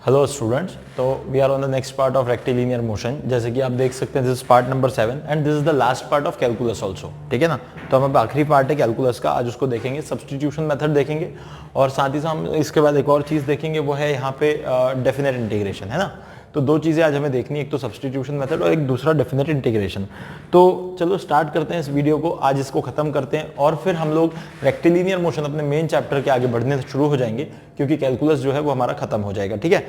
Hello students, तो we are on the next part of rectilinear motion. जैसे कि आप देख सकते हैं this is part number 7 and this is the last part of calculus also. ठीक है ना। तो हम अब आखिरी पार्ट है कैलकुलस का, आज उसको देखेंगे, सब्स्टिट्यूशन मेथड देखेंगे और साथ ही साथ हम इसके बाद एक और चीज़ देखेंगे, वो है यहाँ पे डेफिनेट इंटीग्रेशन, है ना। तो दो चीज़ें आज हमें देखनी है, एक तो सब्स्टिट्यूशन मेथड और एक दूसरा डेफिनेट इंटीग्रेशन। तो चलो स्टार्ट करते हैं इस वीडियो को, आज इसको खत्म करते हैं और फिर हम लोग रेक्टिलिनियर मोशन अपने मेन चैप्टर के आगे बढ़ने शुरू हो जाएंगे, क्योंकि कैलकुलस जो है वो हमारा खत्म हो जाएगा। ठीक है।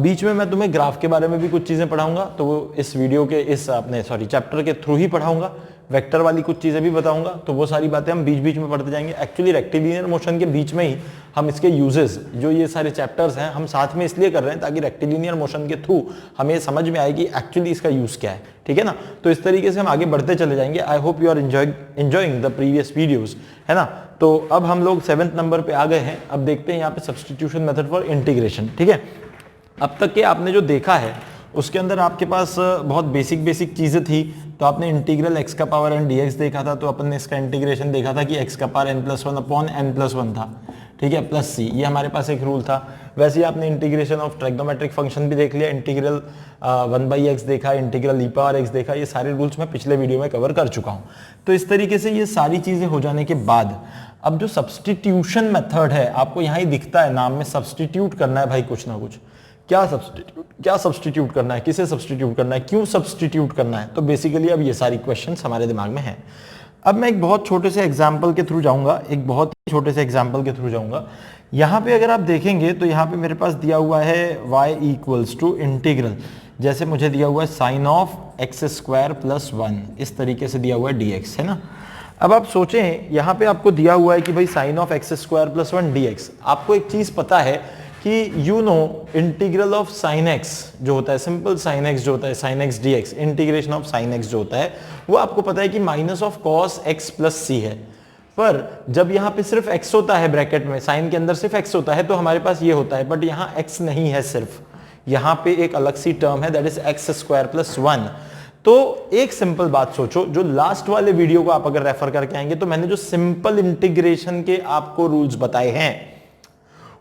बीच में मैं तुम्हें ग्राफ के बारे में भी कुछ चीज़ें पढ़ाऊंगा, तो वो इस वीडियो के इस अपने चैप्टर के थ्रू ही पढ़ाऊंगा। वेक्टर वाली कुछ चीज़ें भी बताऊंगा, तो वो सारी बातें हम बीच बीच में पढ़ते जाएंगे। एक्चुअली रेक्टिलिनियर मोशन के बीच में ही हम इसके यूजेस, जो ये सारे चैप्टर्स हैं, हम साथ में इसलिए कर रहे हैं ताकि रेक्टिलिनियर मोशन के थ्रू हमें समझ में आए कि एक्चुअली इसका यूज क्या है। ठीक है ना। तो इस तरीके से हम आगे बढ़ते चले जाएंगे। I hope you are enjoying the previous videos, है ना। तो अब हम लोग 7th नंबर पे आ गए हैं। अब देखते हैं यहाँ पे सब्स्टिट्यूशन मेथड फॉर इंटीग्रेशन। ठीक है। अब तक के आपने जो देखा है उसके अंदर आपके पास बहुत बेसिक चीज़ें थी। तो आपने इंटीग्रल x का पावर n dx देखा था, तो अपन ने इसका इंटीग्रेशन देखा था कि x का पावर n+1 अपॉन n+1 था। ठीक है, प्लस c, ये हमारे पास एक रूल था। वैसे ही आपने इंटीग्रेशन ऑफ ट्रिग्नोमेट्रिक फंक्शन भी देख लिया, इंटीग्रल 1/x देखा, इंटीग्रल e⁻x देखा। ये सारे रूल्स मैं पिछले वीडियो में कवर कर चुका हूँ। तो इस तरीके से ये सारी चीज़ें हो जाने के बाद अब जो सब्स्टिट्यूशन मेथड है, आपको यहाँ ही दिखता है नाम में, सब्स्टिट्यूट करना है भाई कुछ ना कुछ। क्या सब्स्टिट्यूट करना है, किसे सब्स्टिट्यूट करना है, क्यों सब्स्टिट्यूट करना है। तो बेसिकली अब ये सारी क्वेश्चंस हमारे दिमाग में हैं। अब मैं एक बहुत छोटे से एग्जांपल के थ्रू जाऊंगा, यहाँ पे अगर आप देखेंगे तो यहाँ पे मेरे पास दिया हुआ है y इक्वल्स टू इंटीग्रल, जैसे मुझे दिया हुआ है साइन ऑफ x² + 1, इस तरीके से दिया हुआ है dx, है ना। अब आप सोचें, यहाँ पे आपको दिया हुआ है कि भाई साइन ऑफ x² + 1 dx। आपको एक चीज पता है कि you know integral of sine x जो होता है, सिंपल साइन x जो होता है, sine x dx, integration of sine x जो होता है, वो आपको पता है कि minus of cos x + c है। पर जब यहाँ पे सिर्फ x होता है, ब्रैकेट में साइन के अंदर सिर्फ x होता है, तो हमारे पास ये होता है, बट यहाँ x नहीं है, सिर्फ यहाँ पे एक अलग सी टर्म है, दैट इज x² + 1। तो एक सिंपल बात सोचो, जो लास्ट वाले वीडियो को आप अगर रेफर करके आएंगे, तो मैंने जो सिंपल इंटीग्रेशन के आपको रूल्स बताए हैं,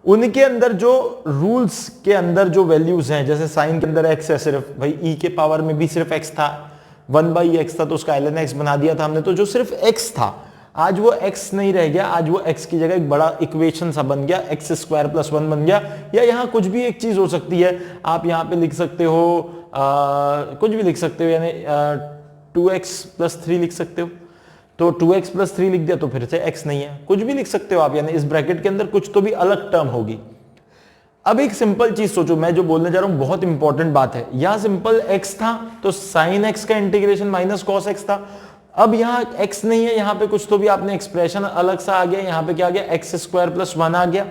उनके अंदर जो रूल्स के अंदर जो वैल्यूज हैं, जैसे साइन के अंदर x है सिर्फ, भाई e के पावर में भी सिर्फ x था, 1/x था, तो उसका ln x बना दिया था हमने, तो जो सिर्फ x था, आज वो x नहीं रह गया, आज वो x की जगह एक बड़ा इक्वेशन सा बन गया, x² + 1 बन गया। या यहाँ कुछ भी एक चीज हो सकती है, आप यहाँ पे लिख सकते हो कुछ भी लिख सकते हो, यानी 2x + 3 लिख सकते हो। तो 2x + 3 लिख दिया तो फिर से x नहीं है, कुछ भी लिख सकते हो आप, यानी इस ब्रैकेट के अंदर कुछ तो भी अलग टर्म होगी। अब एक सिंपल चीज सोचो, मैं जो बोलने जा रहा हूं बहुत इंपॉर्टेंट बात है। यहां सिंपल x था, तो sin x का इंटीग्रेशन माइनस cos x था। अब यहाँ x नहीं है, यहाँ पे कुछ तो भी आपने एक्सप्रेशन अलग सा आ गया, यहाँ पे क्या आ गया, x² + 1 आ गया।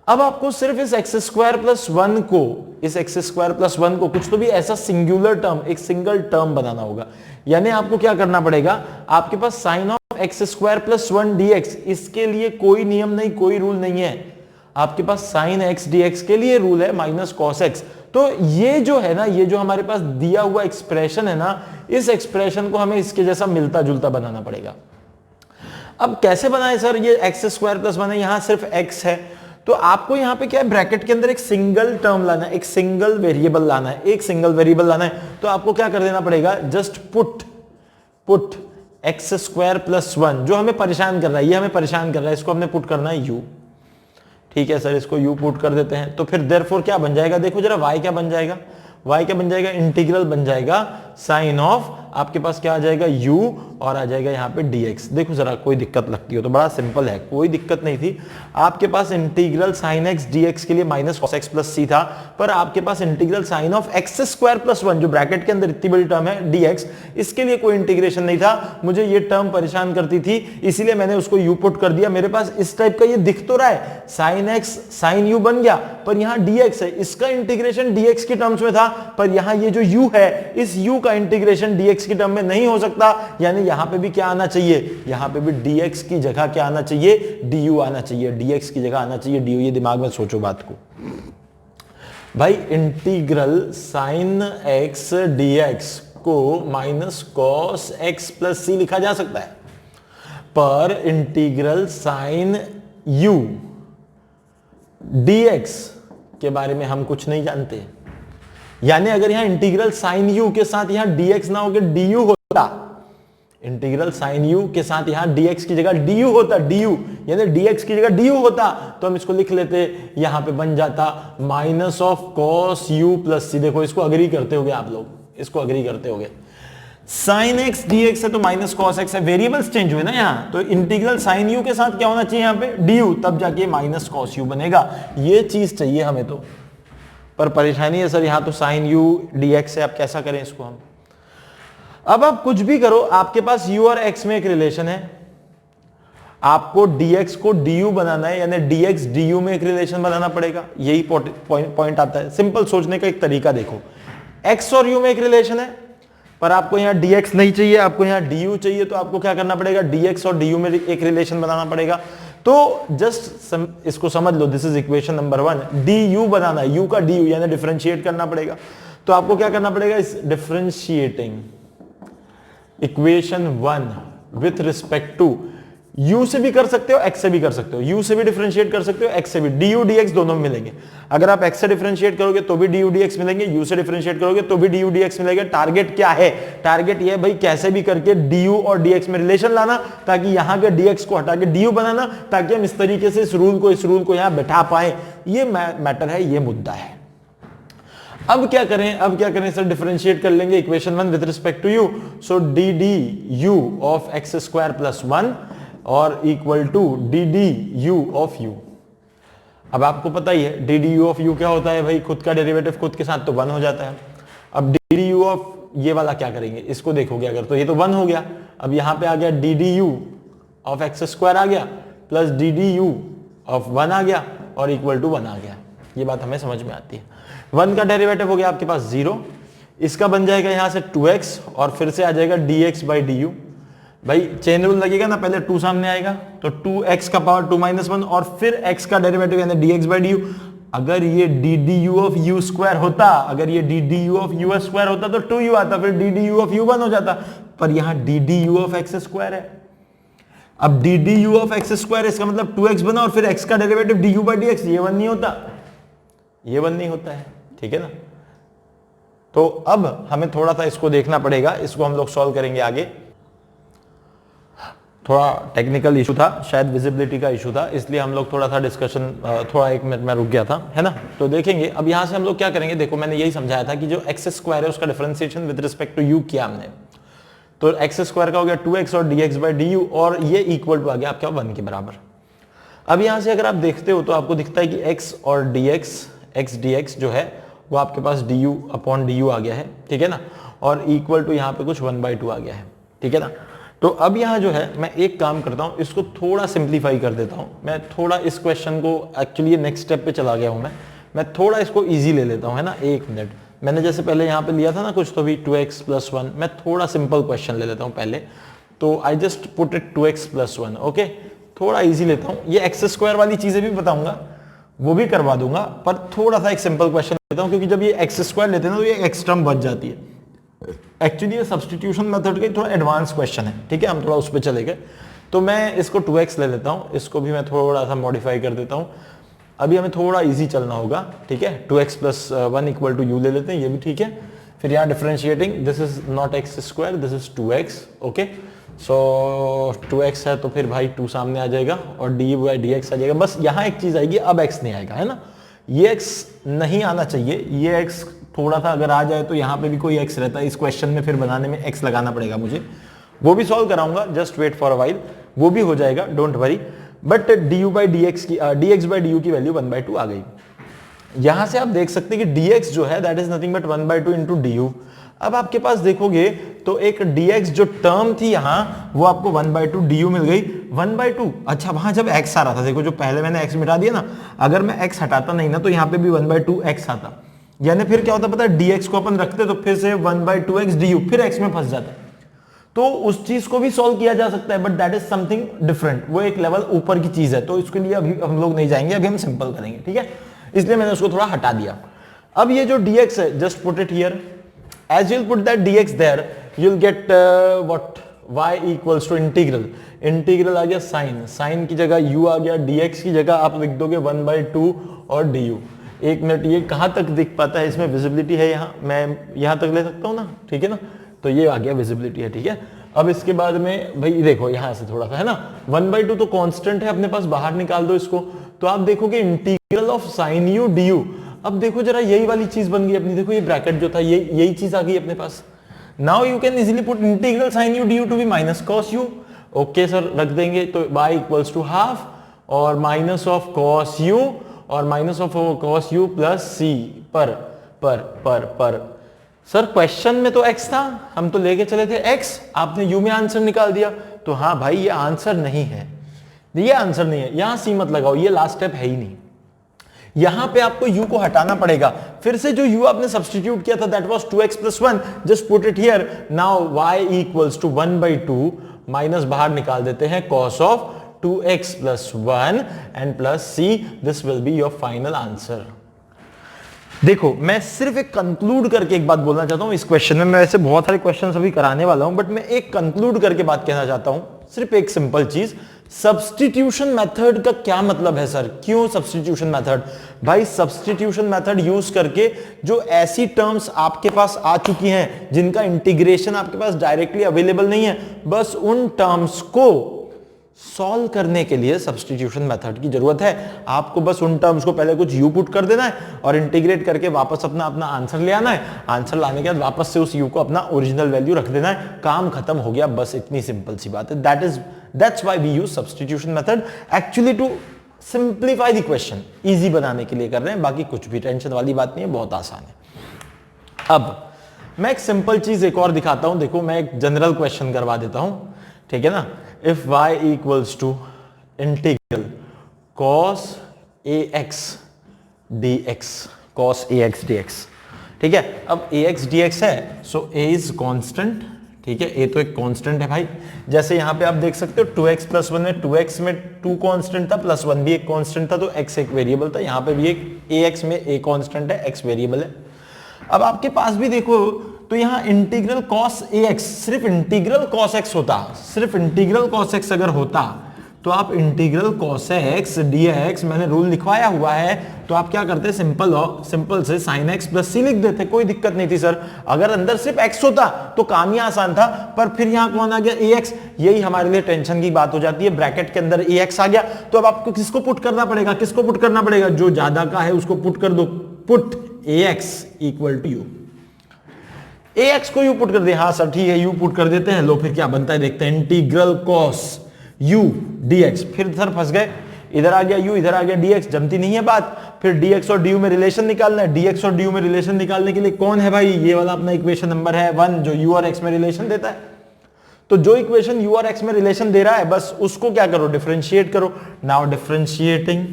अब आपको सिर्फ इस x² + 1 को, इस x² + 1 को कुछ तो भी ऐसा सिंगुलर टर्म, एक सिंगल टर्म बनाना होगा। यानी आपको क्या करना पड़ेगा, आपके पास साइन ऑफ x² + 1 dx, इसके लिए कोई नियम नहीं, कोई रूल नहीं है। आपके पास साइन x dx के लिए रूल है माइनस cos x। तो ये जो है ना, ये जो हमारे पास दिया हुआ एक्सप्रेशन है ना, इस एक्सप्रेशन को हमें इसके जैसा मिलता जुलता बनाना पड़ेगा। अब कैसे बनाए सर, ये x² + 1 है, यहां सिर्फ x है, तो आपको यहाँ पे क्या है, ब्रैकेट के अंदर एक सिंगल टर्म लाना है, एक सिंगल वेरिएबल लाना है, एक सिंगल वेरिएबल लाना है। तो आपको क्या कर देना पड़ेगा, जस्ट पुट x² + 1, जो हमें परेशान कर रहा है, ये हमें परेशान कर रहा है, इसको हमने पुट करना है u। ठीक है सर, इसको u पुट कर देते हैं, तो फिर देयरफॉर क्या बन जाएगा, देखो जरा y क्या बन जाएगा, इंटीग्रल बन जाएगा साइन ऑफ, आपके पास क्या आ जाएगा u, और आ जाएगा यहाँ पे dx। देखो जरा कोई दिक्कत लगती हो तो बड़ा सिंपल है, कोई दिक्कत नहीं थी। आपके पास इंटीग्रल साइन x dx के लिए माइनस cos x + c था, पर आपके पास इंटीग्रल साइन ऑफ x² + 1, जो ब्रैकेट के अंदर इतनी बड़ी टर्म है dx, इसके लिए कोई इंटीग्रेशन नहीं था। मुझे ये टर्म परेशान करती थी, इसीलिए मैंने उसको u पुट कर दिया। मेरे पास इस टाइप का ये दिख तो रहा है, साइन x साइन u बन गया, पर यहाँ dx है, इसका इंटीग्रेशन dx की टर्म्स में था, पर यहाँ ये जो u है, इस u का इंटीग्रेशन dx की टर्म में नहीं हो सकता। यानी यहां पे भी क्या आना चाहिए, यहां पे भी dx की जगह क्या आना चाहिए, du आना चाहिए, dx की जगह आना चाहिए du। ये दिमाग में सोचो बात को भाई, इंटीग्रल sin x dx को माइनस cos x + c लिखा जा सकता है, पर इंटीग्रल sin u dx के बारे में हम कुछ नहीं जानते। यानी अगर यहां इंटीग्रल साइन यू के साथ यहां dx ना होकर du होता, इंटीग्रल साइन यू के साथ यहां dx की जगह du होता, du यानी dx की जगह du होता, तो हम इसको लिख लेते, यहां पे बन जाता minus of cos u plus C. देखो इसको अग्री करते होगे आप लोग, इसको अग्री करते होगे। साइन एक्स dx है तो माइनस कॉस एक्स है, वेरिएबल्स चेंज हुए ना यहाँ, तो इंटीग्रल साइन यू के साथ क्या होना चाहिए यहाँ पे du, तब जाके माइनस कॉस यू बनेगा। ये चीज चाहिए हमें तो, पर परेशानी है सर यहाँ तो साइन यू dx है, अब कैसा करें इसको हम। अब आप कुछ भी करो, आपके पास u और x में एक रिलेशन है, आपको dx को du बनाना है, यानी dx du में एक रिलेशन बनाना पड़ेगा। यही पॉइंट आता है। सिंपल सोचने का एक तरीका देखो, x और u में एक रिलेशन है, पर आपको यहाँ dx नहीं चाहिए, आपको यहाँ du चाहिए, तो आपको क्या करना पड़ेगा, dx और du में एक रिलेशन बनाना पड़ेगा। तो जस्ट इसको समझ लो, this is equation number 1, du बनाना है, u का du यानी डिफरेंशिएट करना पड़ेगा। तो आपको क्या करना पड़ेगा, इस differentiating equation 1 with respect to u से भी कर सकते हो, x से भी कर सकते हो, u से भी डिफरेंशिएट कर सकते हो, x से भी, du dx दोनों में मिलेंगे। अगर आप x से डिफरेंशिएट करोगे तो भी du dx मिलेंगे, u से डिफरेंशिएट करोगे तो भी du dx मिलेगा। टारगेट क्या है, टारगेट ये है भाई कैसे भी करके du और dx में रिलेशन लाना, ताकि यहां के dx को हटा के du बनाना, ताकि हम इस तरीके से इस रूल को यहां बैठा पाए। ये मैटर है, ये मुद्दा है। अब क्या करें सर, डिफरेंशिएट कर लेंगे equation 1 with respect to u। So du of x square plus 1 और equal to du of u। अब आपको पता ही है du ऑफ u क्या होता है भाई, खुद का डेरिवेटिव खुद के साथ तो 1 हो जाता है। अब du ऑफ ये वाला क्या करेंगे, इसको देखोगे अगर तो ये तो 1 हो गया। अब यहां पे आ गया du ऑफ एक्स स्क्वायर आ गया प्लस du ऑफ 1 आ गया और इक्वल टू 1 आ गया। ये बात हमें समझ में आती है। 1 का डेरिवेटिव हो गया आपके पास 0, इसका बन जाएगा यहां से 2x और फिर से आ जाएगा dx बाई du। भाई चेन रूल लगेगा ना, पहले 2 सामने आएगा तो 2x का पावर 2 - 1 और फिर x का डेरिवेटिव यानी dx बाई du। अगर ये du ऑफ u स्क्वायर होता, अगर ये du ऑफ u स्क्वायर होता तो 2u आता, फिर du ऑफ u 1 हो जाता, पर यहां du ऑफ x स्क्वायर है। अब du ऑफ x स्क्वायर इसका मतलब 2x बना और फिर x का डेरिवेटिव du बाई dx, ये 1 नहीं होता, ये 1 नहीं होता है, ठीक है ना। तो अब हमें थोड़ा सा इसको देखना पड़ेगा, इसको हम लोग सॉल्व करेंगे आगे। थोड़ा टेक्निकल इशू था, शायद विजिबिलिटी का इशू था, इसलिए हम लोग थोड़ा सा डिस्कशन थोड़ा 1 मिनट में रुक गया था, है ना। तो देखेंगे अब यहां से हम लोग क्या करेंगे। देखो मैंने यही समझाया था कि जो एक्स स्क्वायर है उसका differentiation with respect to u किया हमने, तो एक्स स्क्वायर का हो गया 2x और dx बाई du और ये इक्वल टू आ गया आपका 1 के बराबर। अब यहां से अगर आप देखते हो तो आपको दिखता है कि x और x dx जो है वो आपके पास du अपॉन du आ गया है, ठीक है ना, और इक्वल टू यहाँ पे कुछ 1/2 आ गया है, ठीक है ना। तो अब यहाँ जो है मैं एक काम करता हूँ, इसको थोड़ा सिंप्लीफाई कर देता हूँ। मैं थोड़ा इस क्वेश्चन को, एक्चुअली नेक्स्ट स्टेप पे चला गया हूँ मैं थोड़ा इसको इजी ले लेता हूँ, है ना। 1 मिनट, मैंने जैसे पहले यहाँ पे लिया था ना कुछ, तो भी 2x प्लस 1, मैं थोड़ा सिंपल क्वेश्चन ले लेता हूँ पहले। तो I just put it 2x plus 1, okay, थोड़ा इजी लेता हूँ। ये एक्स स्क्वायर वाली चीजें भी बताऊंगा, वो भी करवा दूंगा, पर थोड़ा सा एक सिंपल क्वेश्चन लेता हूँ, क्योंकि जब ये एक्स स्क्वायर लेते हैं ना तो ये एक्स टर्म बच जाती है। एक्चुअली ये सब्स्टिट्यूशन मेथड का थोड़ा एडवांस क्वेश्चन है, ठीक है, हम थोड़ा उस पर चले गए। तो मैं इसको 2x ले लेता हूँ, इसको भी मैं थोड़ा सा मॉडिफाई कर देता हूँ। अभी हमें थोड़ा इजी चलना होगा, ठीक है। 2x plus 1 equal to u ले लेते हैं, ये भी ठीक है। फिर यहाँ differentiating, this is not x square, this is 2x, okay. So 2x है तो फिर भाई 2 सामने आ जाएगा और d बाई dx आ जाएगा। बस यहाँ एक चीज आएगी, अब x नहीं आएगा, है ना। ये x नहीं आना चाहिए, ये x थोड़ा सा अगर आ जाए तो यहाँ पे भी कोई x रहता है। इस क्वेश्चन में फिर बनाने में x लगाना पड़ेगा मुझे, वो भी सॉल्व कराऊंगा, just wait for a while, वो भी हो जाएगा, don't worry. But du by dx की dx बाई du की वैल्यू 1/2 आ गई। यहां से आप देख सकते हैं कि dx जो है that is nothing but 1/2 into du। अब आपके पास देखोगे तो एक dx जो टर्म थी यहां, वो आपको 1/2 du मिल गई। 1/2, अच्छा वहां जब x आ रहा था, देखो जो पहले मैंने x मिटा दिया ना, अगर मैं x हटाता नहीं ना तो यहाँ पे भी 1/2 x आता, यानी फिर क्या होता पता है, dx को अपन रखते तो फिर से 1/2x du, फिर x में फंस जाता। तो उस चीज को भी सॉल्व किया जा सकता है, but that is something different, वो एक लेवल ऊपर की चीज है, तो इसके लिए अभी हम लोग नहीं जाएंगे, अभी हम सिंपल करेंगे, ठीक है। इसलिए मैंने उसको थोड़ा हटा दिया। अब ये जो dx है, just put it here, as you'll put that dx there, you'll get what y equals to integral आ गया साइन की जगह u आ गया, dx की जगह आप लिख दोगे 1/2 और du। एक मिनट, ये कहाँ तक दिख पाता है? इसमें विजिबिलिटी है यहाँ, मैं यहाँ तक ले सकता हूँ ना, ठीक है ना, तो ये आ गया विजिबिलिटी है, ठीक है। अब इसके बाद में भाई देखो यहाँ से थोड़ा सा है ना, 1/2 तो कांस्टेंट है अपने पास, बाहर निकाल दो इसको, तो आप देखोगे integral of sine u d you. अब देखो जरा यही वाली चीज बन गई अपनी, देखो ये ब्रैकेट जो था ये यही चीज आ गई अपने पास। Now you can easily put integral sine u d u to be minus cos u. Okay sir, रख देंगे तो y इक्वल्स टू हाफ और माइनस ऑफ कॉस यू और minus of cos u plus C पर sir question में तो x था, हम तो लेके चले थे x, आपने u में आंसर निकाल दिया, तो हाँ भाई ये आंसर नहीं है, ये आंसर नहीं है, यहां सी मत लगाओ, ये लास्ट स्टेप है ही नहीं। यहां पे आपको u को हटाना पड़ेगा, फिर से जो u आपने सब्स्टिट्यूट किया था that was 2x + 1, just put it here. Now y equals to 1/2 minus बाहर निकाल देते हैं cos of 2x + 1 and plus c, this will be your final answer. देखो मैं सिर्फ एक कंक्लूड करके एक बात बोलना चाहता हूं इस क्वेश्चन में, मैं वैसे बहुत सारे क्वेश्चन अभी कराने वाला हूं, बट मैं एक कंक्लूड करके बात कहना चाहता हूं, सिर्फ एक सिंपल चीज, सब्स्टिट्यूशन मेथड का क्या मतलब है सर? क्यों सब्स्टिट्यूशन मेथड? भाई सब्स्टिट्यूशन मेथड यूज करके जो ऐसी टर्म्स आपके पास आ चुकी हैं जिनका इंटीग्रेशन आपके पास डायरेक्टली अवेलेबल नहीं है, बस उन टर्म्स को सॉल्व करने के लिए सब्स्टिट्यूशन मेथड की जरूरत है। आपको बस उन टर्म्स को पहले कुछ u पुट कर देना है और इंटीग्रेट करके वापस अपना आंसर ले आना है, आंसर लाने के बाद वापस से उस u को अपना ओरिजिनल वैल्यू रख देना है, काम खत्म हो गया, बस इतनी सिंपल सी बात है। That's why we use substitution method, actually to simplify the question, easy बनाने के लिए कर रहे हैं, बाकी कुछ भी टेंशन वाली बात नहीं है, बहुत आसान है। अब मैं एक सिंपल चीज एक और दिखाता हूं, देखो मैं एक जनरल क्वेश्चन करवा देता हूं, ठीक है ना। If y equals to integral cos ax dx, cos ax dx, ठीक है। अब ax dx है, so a is constant, ठीक है, a तो एक कांस्टेंट है भाई, जैसे यहां पे आप देख सकते हो 2x + 1 में 2x में 2 कांस्टेंट था प्लस 1 भी एक कांस्टेंट था, तो x एक वेरिएबल था, यहां पे भी एक ax में a कांस्टेंट है, x वेरिएबल है। अब आपके पास भी देखो तो यहां इंटीग्रल cos ax, सिर्फ इंटीग्रल cos x होता, सिर्फ इंटीग्रल cos x अगर होता तो आप इंटीग्रल cos x dx, मैंने रूल लिखवाया हुआ है, तो आप क्या करते, सिंपल से sin x + c लिख देते, कोई दिक्कत नहीं थी सर। अगर अंदर सिर्फ x होता तो काम ही आसान था, पर फिर यहां कौन आ गया, ax, यही हमारे लिए टेंशन की बात हो जाती है, ब्रैकेट के अंदर ax आ गया, तो अब आपको किसको पुट करना पड़ेगा, किसको पुट करना पड़ेगा, जो ज्यादा का है उसको पुट कर दो, पुट ax = u, ax को u पुट कर दे, हाँ सर ठीक है u पुट कर देते हैं, लो फिर क्या बनता है देखते हैं, इंटीग्रल cos u dx, फिर सर फंस गए, इधर आ गया u, इधर आ गया dx, जमती नहीं है बात, फिर dx और du में रिलेशन निकालना है, dx और du में रिलेशन निकालने के लिए कौन है भाई, ये वाला अपना इक्वेशन नंबर है 1, जो u और x में रिलेशन देता है। तो जो इक्वेशन u और x में रिलेशन दे रहा है बस उसको क्या करो, डिफरेंशिएट करो। Now differentiating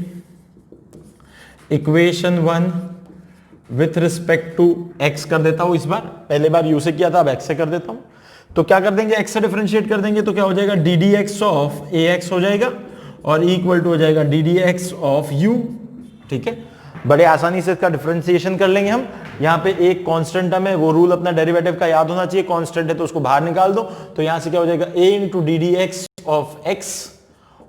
equation 1 with respect to x कर देता हूं, इस बार पहले बार u से किया था, अब x से कर देता हूं, तो क्या कर देंगे, x से डिफरेंशिएट कर देंगे तो क्या हो जाएगा, ddx ऑफ ax हो जाएगा और इक्वल टू हो जाएगा ddx ऑफ u, ठीक है। बड़े आसानी से इसका डिफरेंशिएशन कर लेंगे हम, यहाँ पे एक कांस्टेंट टर्म है, वो रूल अपना डेरिवेटिव का याद होना चाहिए, कांस्टेंट है तो उसको बाहर निकाल दो, तो यहां से क्या हो जाएगा a into ddx of x,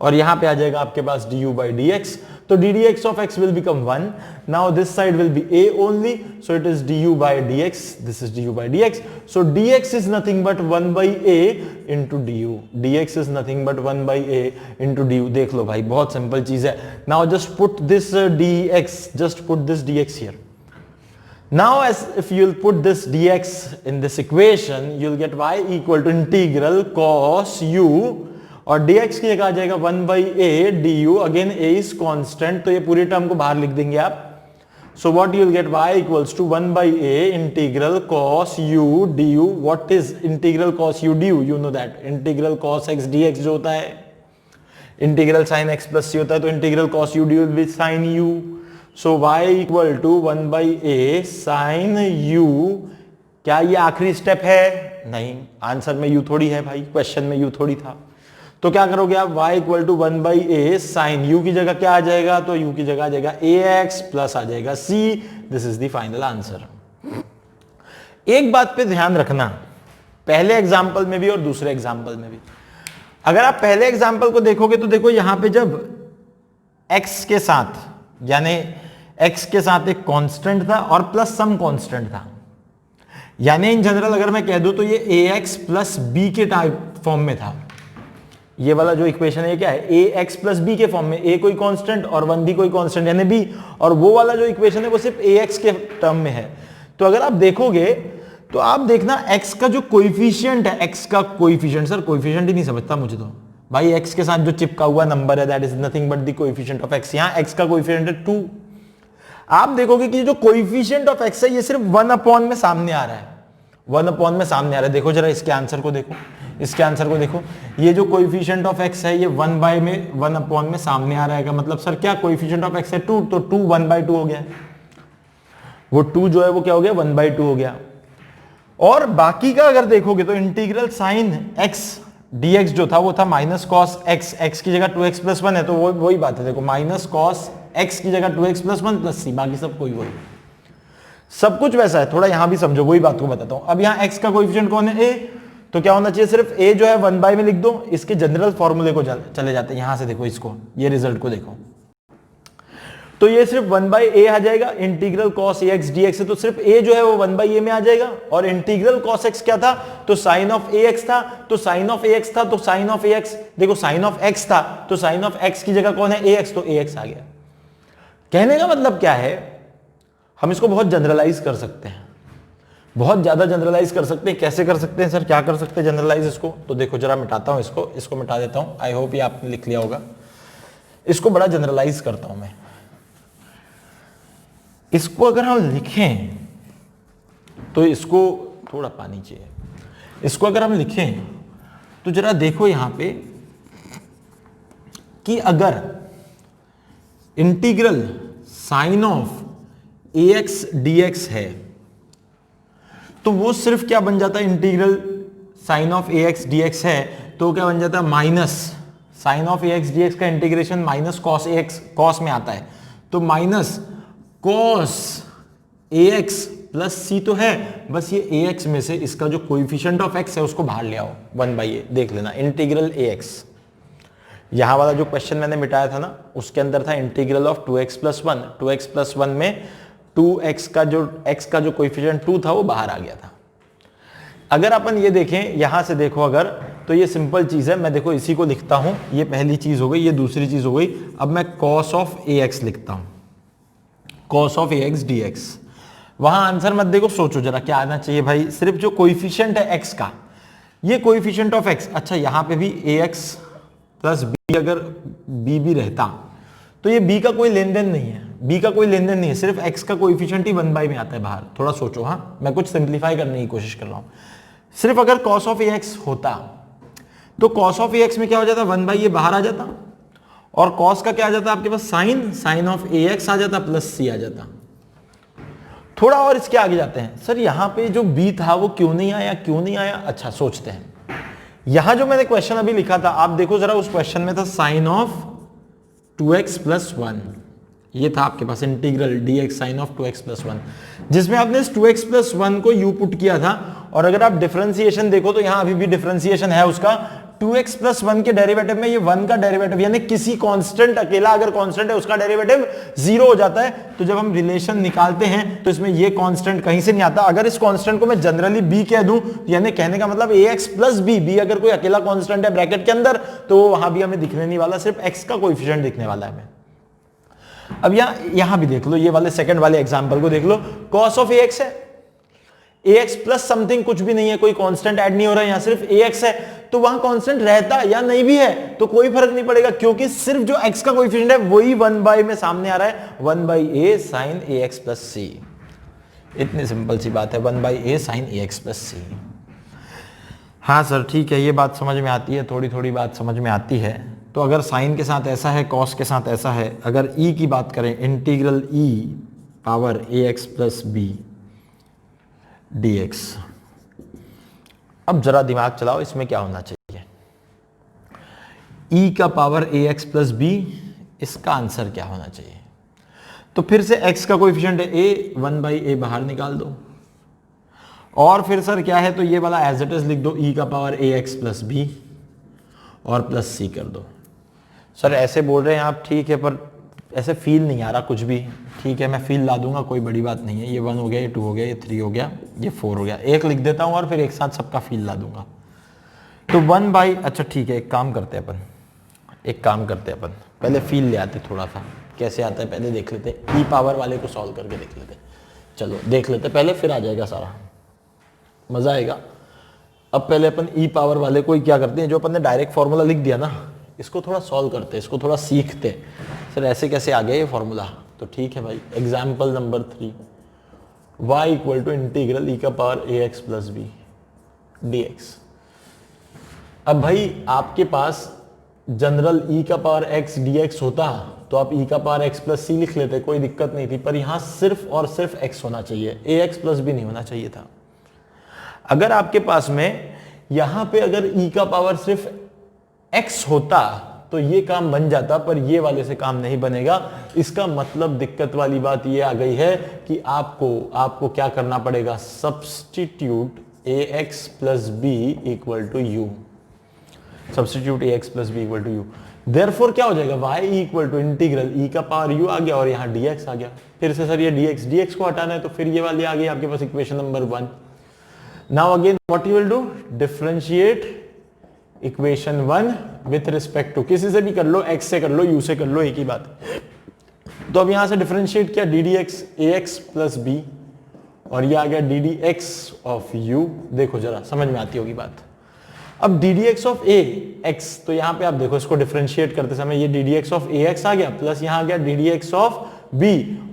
और यहां पे आ जाएगा आपके पास du/dx, तो ddx of x will become 1. Now this side will be a only, so it is du/dx, this is du/dx, so dx is nothing but 1/a into du, dx is nothing but 1/a into du। देख लो भाई बहुत simple चीज है। Now just put this dx, just put this dx here. Now as if you'll put this dx in this equation, you'll get y equal to integral cos u, और dx की जगह आ जाएगा 1/a du, again a is constant, तो ये पूरी term को बाहर लिख देंगे आप। So what you'll get, y equals to 1/a integral cos u du. What is integral cos u du? You know that integral cos x dx जो होता है, integral sin x plus c होता है, तो integral cos u du will be sin u. So y equal to 1/a sin u। क्या ये आखिरी step है? नहीं, आंसर में u थोड़ी है भाई, क्वेश्चन में u थोड़ी था, तो क्या करोगे आप, y equal to 1/a sine u की जगह क्या आ जाएगा, तो u की जगह आ जाएगा ax प्लस आ जाएगा c, this is the final answer. एक बात पे ध्यान रखना, पहले एग्जाम्पल में भी और दूसरे एग्जाम्पल में भी, अगर आप पहले एग्जाम्पल को देखोगे तो देखो यहां पे जब x के साथ, यानी x के साथ एक कांस्टेंट था और प्लस सम कांस्टेंट था, यानी इन जनरल अगर मैं कह दूं तो ये ax प्लस बी के टाइप फॉर्म में था। ये वाला जो इक्वेशन है क्या है, ax प्लस बी के फॉर्म में, a कोई कांस्टेंट और 1b कोई कांस्टेंट यानी b, और वो वाला जो इक्वेशन है वो सिर्फ ax के टर्म में है। तो अगर आप देखोगे तो आप देखना x का जो कोएफिशिएंट है, x का कोएफिशिएंट, सर कोएफिशिएंट ही नहीं समझता मुझे तो भाई, x के साथ जो चिपका हुआ नंबर है that is nothing but the coefficient of x। यहां x का कोएफिशिएंट है 2। आप देखोगे कि जो कोएफिशिएंट ऑफ x है ये सिर्फ 1 अपॉन में सामने आ रहा है, 1 अपॉन में सामने आ रहा है। देखो जरा इसके आंसर को देखो, इसके आंसर को देखो, ये जो कोएफिशिएंट ऑफ x है ये 1 अपॉन में सामने आ रहा है। मतलब सर क्या कोएफिशिएंट ऑफ x है 2, तो 2 1/2 हो गया, वो 2 जो है वो क्या हो गया 1/2 हो गया। और बाकी का अगर देखोगे तो इंटीग्रल साइन x dx जो था वो था माइनस कॉस x, x की जगह 2x प्लस 1 है तो वो वही बात है, देखो माइनस कॉस x की जगह 2x प्लस 1 प्लस c, बाकी सब कोई वही, सब कुछ वैसा है। थोड़ा यहां भी समझो, वही बात को बताता हूं। अब यहां x का कोएफिशिएंट कौन है, a, तो क्या होना चाहिए, सिर्फ a जो है 1/, में लिख दो। इसके जनरल फॉर्मूले को चले जाते हैं, यहां से देखो इसको, ये रिजल्ट को देखो, तो ये सिर्फ 1/a आ जाएगा। इंटीग्रल cos ax dx है तो सिर्फ a जो है वो 1/a में आ जाएगा, और इंटीग्रल cos x क्या था, तो साइन ऑफ ax था, तो साइन ऑफ ax था, तो साइन ऑफ ax, देखो साइन ऑफ x था तो साइन ऑफ x की जगह कौन है ax, तो ax आ गया। कहने का मतलब क्या है, हम इसको बहुत जनरलाइज कर सकते हैं, बहुत ज्यादा जनरलाइज कर सकते हैं। कैसे कर सकते हैं सर, क्या कर सकते हैं जनरलाइज इसको, तो देखो जरा मिटाता हूं इसको मिटा देता हूं। आई होप ये आपने लिख लिया होगा। इसको बड़ा जनरलाइज करता हूं मैं। इसको अगर हम लिखें तो इसको थोड़ा पानी चाहिए, इसको अगर हम लिखें तो जरा देखो यहां पे कि अगर integral sine of ax dx है तो वो सिर्फ क्या बन जाता है, integral sine of ax dx है तो क्या बन जाता है, minus sine of ax dx का integration minus cos ax, cos में आता है तो minus cos ax plus c तो है, बस ये ax में से इसका जो कोएफिशिएंट ऑफ x है उसको बाहर ले आओ 1/a। देख लेना इंटीग्रल ax, यहां वाला जो क्वेश्चन मैंने मिटाया था ना उसके अंदर था integral of 2x plus 1, 2x plus 1 में 2x का जो कोएफिशिएंट 2 था वो बाहर आ गया था। अगर अपन ये देखें यहां से देखो अगर, तो ये सिंपल चीज है, मैं देखो इसी को लिखता हूं, ये पहली चीज हो गई, ये दूसरी चीज हो गई। अब मैं cos ऑफ ax लिखता हूं, cos ऑफ ax dx। वहां आंसर मत देखो, सोचो जरा क्या आना चाहिए भाई, सिर्फ जो कोएफिशिएंट है x का, ये कोएफिशिएंट ऑफ x, अच्छा यहां पे भी ax प्लस b, अगर b भी रहता तो ये b का कोई लेन देन नहीं है, b का कोई लेन देन नहीं है, सिर्फ x का कोएफिशिएंट ही 1/, में आता है बाहर। थोड़ा सोचो, हाँ मैं कुछ सिंप्लीफाई करने की कोशिश कर रहा हूं। सिर्फ अगर cos ऑफ ax होता तो cos ऑफ ax में क्या हो जाता, 1/, बाहर आ जाता, और cos का क्या आ जाता आपके पास, साइन ऑफ ax आ जाता प्लस c आ जाता। थोड़ा और इसके आगे जाते हैं, सर यहां पे जो b था वो क्यों नहीं आया, अच्छा सोचते हैं। यहां जो मैंने क्वेश्चन अभी लिखा था आप देखो जरा, उस क्वेश्चन में था साइन ऑफ 2x प्लस 1, ये था आपके पास integral dx sine of 2x plus 1, जिसमें आपने इस 2x प्लस 1 को u पुट किया था। और अगर आप डिफरेंशिएशन देखो तो यहां अभी भी डिफरेंशिएशन है उसका, 2x प्लस 1 के डेरिवेटिव में ये 1 का डेरिवेटिव, यानी किसी कांस्टेंट, अकेला अगर कांस्टेंट है उसका डेरिवेटिव 0 हो जाता है। तो जब हम रिलेशन निकालते हैं तो इसमें ये कांस्टेंट कहीं से नहीं आता। अगर इस कांस्टेंट को मैं जनरली b कह दूं, यानी कहने का मतलब ax प्लस b, अगर कोई अकेला कांस्टेंट है ब्रैकेट के अंदर तो वहां भी हमें दिखने नहीं वाला, सिर्फ x का कोएफिशिएंट दिखने वाला है हमें। अब यहां भी देख लो, ये वाले सेकंड वाले एग्जांपल को देख लो, cos ऑफ ax है, ax प्लस समथिंग कुछ भी नहीं है, कोई कांस्टेंट ऐड नहीं हो रहा है, यहां सिर्फ ax है, तो वहां कांस्टेंट रहता या नहीं भी है तो कोई फर्क नहीं पड़ेगा, क्योंकि सिर्फ जो x का कोएफिशिएंट है वही 1/, में सामने आ रहा है, 1/a sin ax plus c। इतनी सिंपल सी बात है, 1/a sin ax plus c। हाँ सर ठीक है, ये बात समझ में आती है, थोड़ी थोड़ी बात समझ में आती है। तो अगर साइन के साथ ऐसा है, कॉस के साथ ऐसा है, अगर e की बात करें, integral e power ax plus b dx। अब जरा दिमाग चलाओ, इसमें क्या होना चाहिए, e का पावर ax प्लस b, इसका आंसर क्या होना चाहिए। तो फिर से x का कोएफिशिएंट है a, 1/a बाहर निकाल दो, और फिर सर क्या है, तो ये वाला एज इट इज लिख दो, e का पावर ax प्लस b और प्लस c कर दो। सर ऐसे बोल रहे हैं आप, ठीक है, पर ऐसे फील नहीं आ रहा कुछ भी, ठीक है मैं फील ला दूंगा, कोई बड़ी बात नहीं है। ये 1 हो गया, ये 2 हो गया, ये 3 हो गया, ये 4 हो गया, एक लिख देता हूँ और फिर एक साथ सबका फील ला दूंगा। तो 1 बाई, अच्छा ठीक है, एक काम करते हैं अपन, पहले फील ले आते थोड़ा सा, कैसे आता है पहले देख लेते, ई पावर वाले को सॉल्व करके देख लेते। चलो देख लेते पहले, फिर आ जाएगा सारा, मजा आएगा। अब पहले अपन ई पावर वाले को ही क्या करते हैं, जो अपन ने डायरेक्ट फॉर्मूला लिख दिया ना, इसको थोड़ा सॉल्व करते, इसको थोड़ा सीखते। सर ऐसे कैसे आ गया ये फॉर्मूला, तो ठीक है भाई, example number 3, y equal to integral e का power a x plus b d x. अब भाई आपके पास जनरल e का पावर x dx होता तो आप e का पावर x प्लस सी लिख लेते, कोई दिक्कत नहीं थी, पर यहां सिर्फ और सिर्फ x होना चाहिए, ax प्लस भी नहीं होना चाहिए था। अगर आपके पास में यहां पे अगर e का पावर सिर्फ x होता तो ये काम बन जाता, पर ये वाले से काम नहीं बनेगा। इसका मतलब दिक्कत वाली बात ये आ गई है कि आपको क्या करना पड़ेगा, substitute ax plus B equal to u, substitute ax plus B equal to u. Therefore क्या हो जाएगा, y equal to integral e का पावर u आ गया और यहाँ dx आ गया। फिर से सर ये dx को हटाना है, तो फिर ये वाली आ गई आपके पास equation number 1। Now again what you will do, differentiate equation 1 with respect to, किसी से भी कर लो, x से कर लो, u से कर लो, एक ही बात। तो अब यहां से डिफरेंशिएट किया, ddx ax प्लस b, और ये आ गया ddx ऑफ u। देखो जरा समझ में आती होगी बात। अब ddx ऑफ ax, तो यहां पे आप देखो इसको डिफरेंशिएट करते समय ये ddx ऑफ ax आ गया, प्लस यहां आ गया ddx ऑफ b,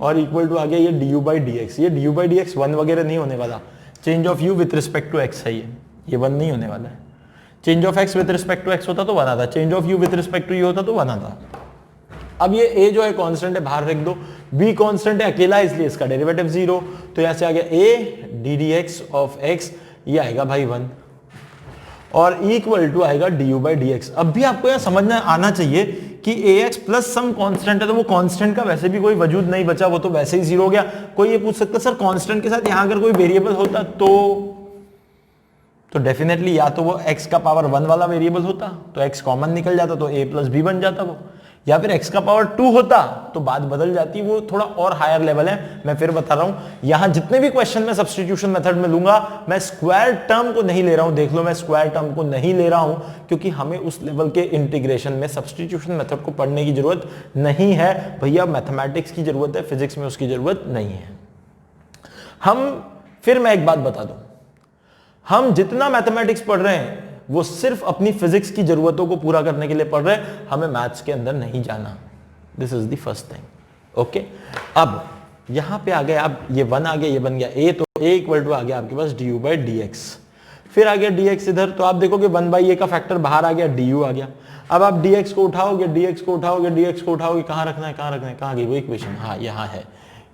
और इक्वल टू आ गया ये du बाई dx। ये du बाई dx 1 वगैरह नहीं होने वाला, change of u with respect to x है, ये 1 नहीं होने वाला है। Change of x with respect to x होता तो 1 आता, change of u with respect to u होता तो 1 आता। अब ये a जो है कांस्टेंट है, बाहर रख दो, b कांस्टेंट है अकेला, इसलिए इसका डेरिवेटिव 0, तो यहां से आ गया a ddx ऑफ x, ये आएगा भाई 1, और इक्वल टू आएगा du बाई dx। अब भी आपको यहां समझना आना चाहिए कि ax प्लस सम कांस्टेंट है, तो वो कांस्टेंट का वैसे भी कोई वजूद नहीं बचा, वो तो वैसे ही 0 हो गया। कोई ये पूछ सकता है सर कांस्टेंट के साथ यहां अगर कोई वेरिएबल होता तो डेफिनेटली या तो वो x का पावर 1 वाला वेरिएबल होता तो x कॉमन निकल जाता, तो a प्लस बी बन जाता वो, या फिर x का पावर 2 होता तो बात बदल जाती, वो थोड़ा और हायर लेवल है। मैं फिर बता रहा हूं, यहां जितने भी क्वेश्चन में सब्स्टिट्यूशन मेथड में लूंगा, मैं स्क्वायर टर्म को नहीं ले रहा हूं, देख लो मैं स्क्वायर टर्म को नहीं ले रहा हूं, क्योंकि हमें उस लेवल के इंटीग्रेशन में सब्स्टिट्यूशन मेथड को पढ़ने की जरूरत नहीं है भैया, मैथमेटिक्स की जरूरत है, फिजिक्स में उसकी जरूरत नहीं है। फिर मैं एक बात बता दूं, हम जितना मैथमेटिक्स पढ़ रहे हैं वो सिर्फ अपनी फिजिक्स की जरूरतों को पूरा करने के लिए पढ़ रहे हैं, हमें मैथ्स के अंदर नहीं जाना। This is the first thing, okay. अब यहां पे आ गया, अब ये 1 आ गया, ये बन गया a, तो a इक्वल टू आ गया आपके पास du बाई dx, फिर आ गया dx इधर, तो आप देखोगे 1 बाई a का फैक्टर बाहर आ गया, du आ गया। अब आप dx को उठाओगे, कहां रखना है, कहां गई वो इक्वेशन, हाँ यहां है,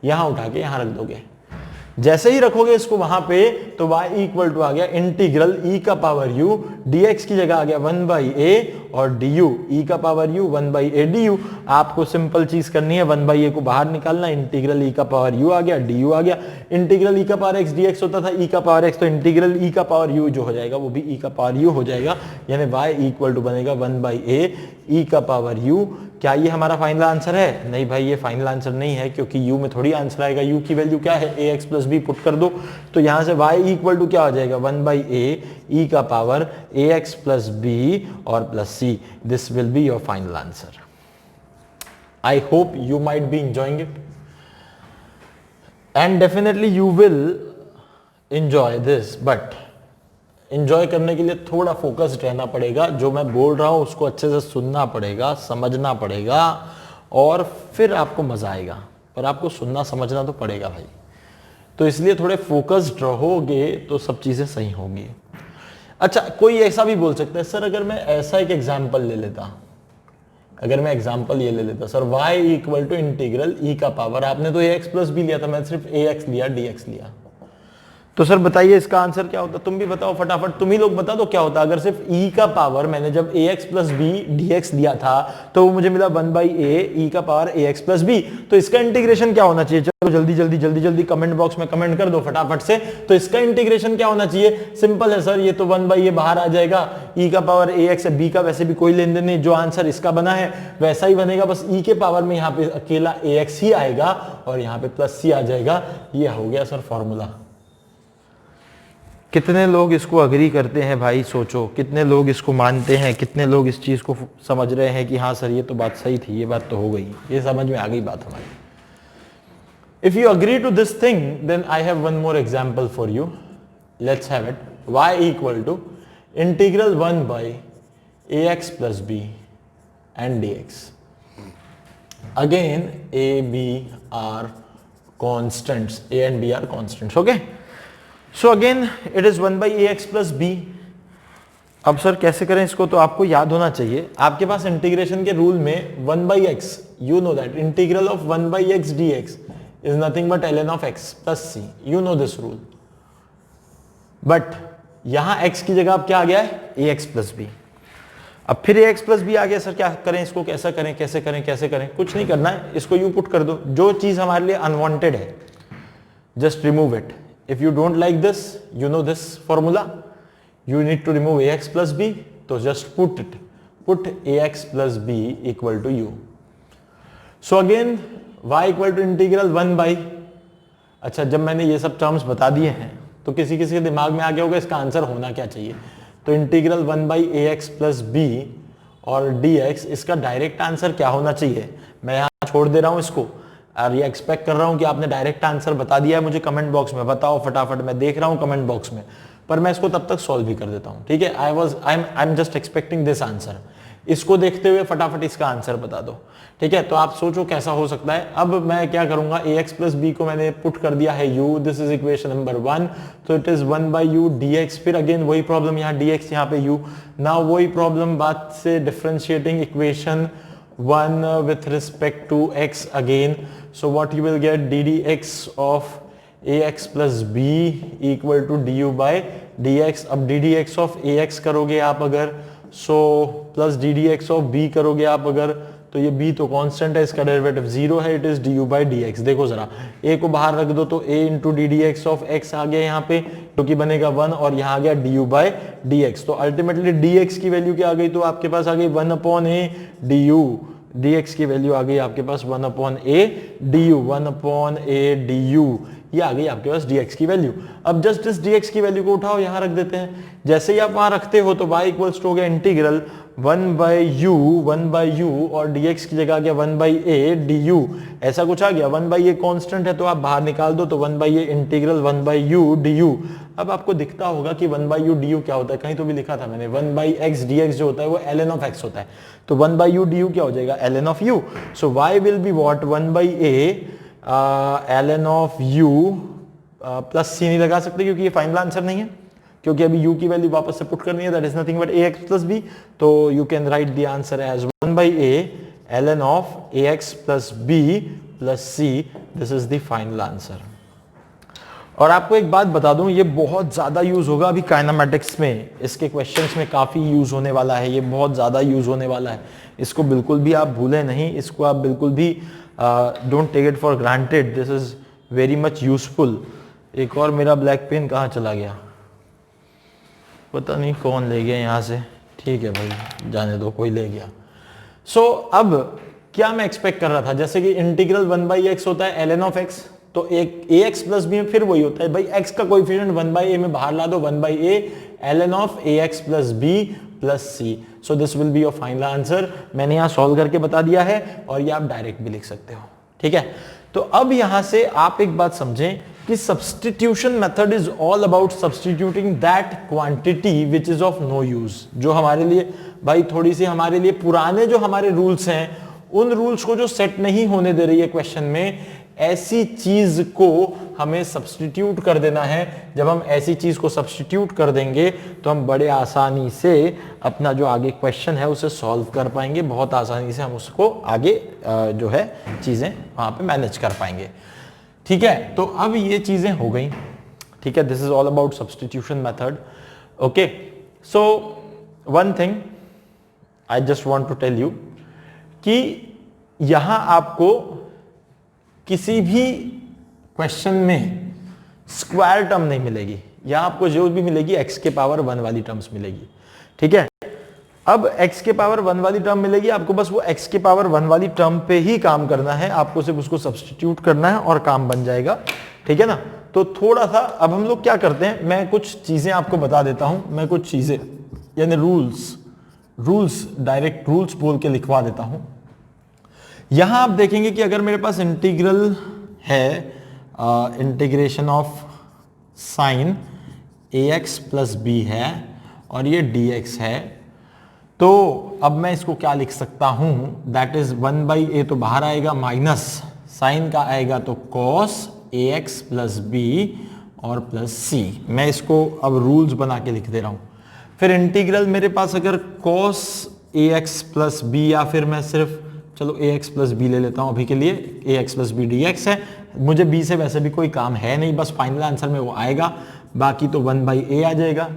यहां उठा के यहां रख दोगे। जैसे ही रखोगे इसको वहां पे, तो y इक्वल टू आ गया इंटीग्रल e का पावर u, dx की जगह आ गया 1 बाई a, और du e का power u 1 by a du। आपको सिंपल चीज करनी है, 1 बाई a को बाहर निकालना, इंटीग्रल e का पावर u आ गया, du आ गया। इंटीग्रल e का पावर x dx होता था e का पावर x, तो इंटीग्रल e का पावर u जो हो जाएगा वो भी e का पावर u हो जाएगा, यानी y इक्वल टू बनेगा 1 बाई a e का पावर u। क्या ये हमारा फाइनल आंसर है? नहीं भाई, ये फाइनल आंसर नहीं है, क्योंकि u में थोड़ी आंसर आएगा। u की वैल्यू क्या है, ax प्लस b पुट कर दो, तो यहां से y इक्वल टू क्या हो जाएगा, 1 बाई a e का पावर ax प्लस b और plus c। This will be your final answer. I hope you might be enjoying it and definitely you will enjoy this, but enjoy करने के लिए थोड़ा focused रहना पड़ेगा, जो मैं बोल रहा हूं उसको अच्छे से सुनना पड़ेगा, समझना पड़ेगा, और फिर आपको मजा आएगा। पर आपको सुनना समझना तो पड़ेगा भाई, तो इसलिए थोड़े फोकस्ड रहोगे तो सब चीजें सही होंगी। अच्छा, कोई ऐसा भी बोल सकता है सर अगर मैं ऐसा एक एग्जाम्पल ले लेता, अगर मैं एग्जाम्पल ये ले लेता sir y equal to integral e का पावर, आपने तो ax प्लस b लिया था, मैं सिर्फ ax लिया dx लिया, तो सर बताइए इसका आंसर क्या होता, तुम भी बताओ फटाफट, तुम ही लोग बता दो क्या होता अगर सिर्फ e का पावर, मैंने जब ax प्लस बी dx दिया था तो वो मुझे मिला 1/a e का पावर ax प्लस बी, तो इसका इंटीग्रेशन क्या होना चाहिए? चलो जल्दी जल्दी जल्दी जल्दी कमेंट बॉक्स में कमेंट कर दो फटाफट से। तो इसका इंटीग्रेशन क्या होना चाहिए? सिंपल है सर, ये तो 1/a बाहर आ जाएगा, e का पावर ax है, b का वैसे भी कोई लेन देन नहीं, जो आंसर इसका बना है वैसा ही बनेगा, बस e के पावर में यहाँ पे अकेला ax ही आएगा और यहाँ पे प्लस c आ जाएगा। ये हो गया सर फॉर्मूला। कितने लोग इसको अग्री करते हैं भाई, सोचो कितने लोग इसको मानते हैं, कितने लोग इस चीज को समझ रहे हैं कि हाँ सर ये तो बात सही थी, ये बात तो हो गई, ये समझ में आ गई बात हमारी। If you agree to this thing then I have one more example for you, let's have it. y equal to integral 1/ax plus b and dx। Again a b are constants, a and b are constants, okay. So again it is 1/ax plus b। अब sir कैसे करें इसको, तो आपको याद होना चाहिए, आपके पास इंटीग्रेशन के रूल में 1/x, you know that integral of 1/x dx is nothing but ln of x plus c, you know this rule. But यहां x की जगह अब क्या आ गया है? ax plus b। अब फिर ax प्लस b आ गया, सर क्या करें इसको, कैसा करें, कैसे करें, कैसे करें? कुछ नहीं करना है, इसको यू पुट कर दो, जो चीज हमारे लिए अनवांटेड है just remove it. If you don't like this, you know this formula, you need to remove ax plus b, so just put it, put ax plus b equal to u. So again y equal to integral 1 by, अच्छा जब मैंने ये सब terms बता दिए हैं तो किसी किसी के दिमाग में आ गया होगा इसका आंसर होना क्या चाहिए। तो इंटीग्रल 1/ax प्लस b और dx, इसका डायरेक्ट आंसर क्या होना चाहिए? मैं यहाँ छोड़ दे रहा हूँ इसको, और ये एक्सपेक्ट कर रहा हूं कि आपने डायरेक्ट आंसर बता दिया है, मुझे कमेंट बॉक्स में बताओ फटाफट, मैं देख रहा हूं कमेंट बॉक्स में, पर मैं इसको तब तक सॉल्व भी कर देता हूं, ठीक है। I am just expecting this answer, इसको देखते हुए फटाफट इसका आंसर बता दो, ठीक है। तो आप सोचो कैसा हो सकता है। अब मैं क्या करूंगा, ax प्लस b को मैंने पुट कर दिया है u, this is equation number 1, तो इट इज 1/u dx, फिर अगेन वही प्रॉब्लम, यहाँ dx यहाँ पे u, नाउ वही प्रॉब्लम बात से differentiating equation 1 with respect to x again, so what you will get ddx of ax plus b equal to du by dx। अब ddx of ax करोगे आप अगर, so plus ddx of b करोगे आप अगर, तो ये b तो कांस्टेंट है, इसका डेरिवेटिव 0 है, it is du by dx। देखो जरा a को बाहर रख दो तो a into ddx of x आ गया यहाँ पे, जो कि बनेगा 1, और यहाँ आ गया du by dx। तो अल्टीमेटली dx की वैल्यू क्या आ गई, तो आपके पास आ गई 1/a du, dx की वैल्यू आ गई आपके पास 1/a du, 1/a du, ये आ गई आपके पास dx की वैल्यू। अब जस्ट इस dx की वैल्यू को उठाओ, यहां रख देते हैं, जैसे ही आप वहां रखते हो तो y इक्वल्स टू हो गया इंटीग्रल 1/u और dx की जगह आ गया 1/a du, ऐसा कुछ आ गया। 1/a कांस्टेंट है तो आप बाहर निकाल दो, तो 1/a इंटीग्रल 1/u du। अब आपको दिखता होगा कि 1/u du क्या होता है, कहीं तो भी लिखा था मैंने, 1/x dx जो होता है वो ln of x होता है, तो 1/u du क्या हो जाएगा, ln of u। So y will be what, 1/a ln of u plus c नहीं लगा सकते क्योंकि ये फाइनल आंसर नहीं है, क्योंकि अभी u की वैल्यू वापस से पुट करनी है, that is nothing but ax plus b, तो you can write the answer as 1/a ln of ax plus b plus c, this is the final answer. और आपको एक बात बता दूं, ये बहुत ज्यादा यूज होगा अभी काइनेमेटिक्स में, इसके क्वेश्चंस में काफी यूज होने वाला है, ये बहुत ज्यादा यूज होने वाला है, इसको बिल्कुल भी आप भूलें नहीं, इसको आप बिल्कुल भी don't take it for granted, this is very much useful. एक और मेरा ब्लैक पेन कहाँ चला गया, पता नहीं कौन ले गया यहाँ से, ठीक है भाई जाने दो, कोई ले गया। सो अब क्या मैं एक्सपेक्ट कर रहा था, जैसे कि इंटीग्रल 1/x होता है ln of x, तो एक ax प्लस b में फिर वही होता है भाई, x का कोएफिशिएंट 1/a में बाहर ला दो, 1/a ln of ax plus b plus c। So this will be your final answer. मैंने यहाँ सॉल्व करके बता दिया है और ये आप डायरेक्ट भी लिख सकते हो, ठीक है। तो अब यहां से आप एक बात समझें कि substitution method is all about substituting that quantity which is of no use, जो हमारे लिए भाई थोड़ी सी हमारे लिए पुराने जो हमारे रूल्स हैं, उन रूल्स को जो सेट नहीं होने दे रही है क्वेश्चन में, ऐसी चीज को हमें सब्स्टिट्यूट कर देना है। जब हम ऐसी चीज को सब्स्टिट्यूट कर देंगे तो हम बड़े आसानी से अपना जो आगे क्वेश्चन है उसे सॉल्व कर पाएंगे, बहुत आसानी से हम उसको आगे जो है चीजें वहां पे मैनेज कर पाएंगे, ठीक है। तो अब ये चीजें हो गई, ठीक है, this is all about substitution method. Okay, so one thing I just want to tell you कि यहां आपको किसी भी क्वेश्चन में स्क्वायर टर्म नहीं मिलेगी. यहां आपको जो भी मिलेगी x के पावर 1 वाली टर्म्स मिलेगी. ठीक है, अब x के पावर 1 वाली टर्म मिलेगी, आपको बस वो x के पावर 1 वाली टर्म पे ही काम करना है, आपको सिर्फ उसको सब्स्टिट्यूट करना है और काम बन जाएगा. ठीक है ना. तो थोड़ा सा अब हम लोग क्या करते हैं, मैं कुछ चीजें आपको बता देता हूं, मैं कुछ चीजें यानी रूल्स डायरेक्ट रूल्स बोल के लिखवा देता हूं. यहां आप देखेंगे कि अगर मेरे पास इंटीग्रल है, integration of sine ax plus B है और ये dx है, तो अब मैं इसको क्या लिख सकता हूं, दैट इज 1/a तो बाहर आएगा, माइनस साइन का आएगा तो cos ax प्लस बी और प्लस c. मैं इसको अब रूल्स बना के लिख दे रहा हूं. फिर इंटीग्रल मेरे पास अगर cos ax प्लस बी, या फिर मैं सिर्फ चलो ax प्लस बी ले लेता हूं अभी के लिए, ax प्लस बी dx है, मुझे b से वैसे भी कोई काम है नहीं, बस फाइनल आंसर में वो आएगा, बाकी तो 1/a आ जाएगा.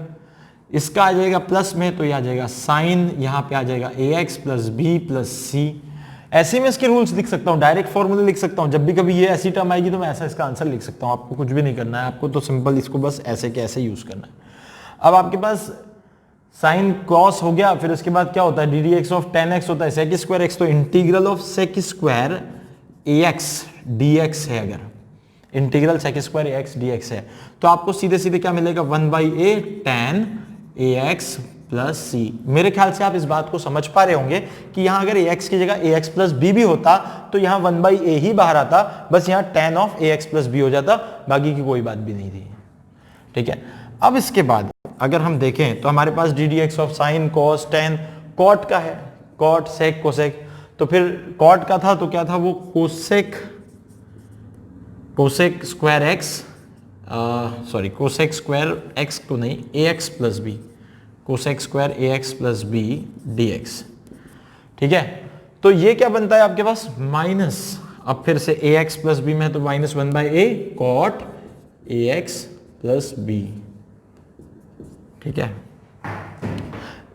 इसका आ जाएगा प्लस में, तो ये आ जाएगा साइन, यहाँ पे आ जाएगा ax प्लस बी प्लस सी. ऐसे में इसके रूल्स लिख सकता हूँ, डायरेक्ट फॉर्मूले लिख सकता हूँ. जब भी कभी ये ऐसी टर्म आएगी तो मैं ऐसा इसका आंसर लिख सकता हूँ. आपको कुछ भी नहीं करना है, आपको तो सिंपल इसको बस ऐसे के ऐसे यूज करना है. अब आपके पास साइन कॉस हो गया, फिर उसके बाद क्या होता है, ddx ऑफ tan x होता है sec स्क्वायर x, तो integral of sec square ax dx है. अगर integral sec square ax dx है तो आपको सीधे सीधे क्या मिलेगा, 1/a tan ax प्लस सी. मेरे ख्याल से आप इस बात को समझ पा रहे होंगे कि यहां अगर ax की जगह ax प्लस बी भी होता तो यहां 1/a ही बाहर आता, बस यहां tan of ax plus B हो जाता, बाकी की कोई बात भी नहीं थी. ठीक है, अब इसके बाद अगर हम देखें तो हमारे पास ddx of sine cos tan cot का है, कॉट सेक कोसेक. तो फिर कॉट का था तो क्या था वो, cosec square x, sorry cosec square x तो नहीं, ax plus B, cosec square ax plus B dx. ठीक है, तो ये क्या बनता है आपके पास, माइनस, अब फिर से ax प्लस बी में तो minus 1/a cot ax plus B. ठीक है,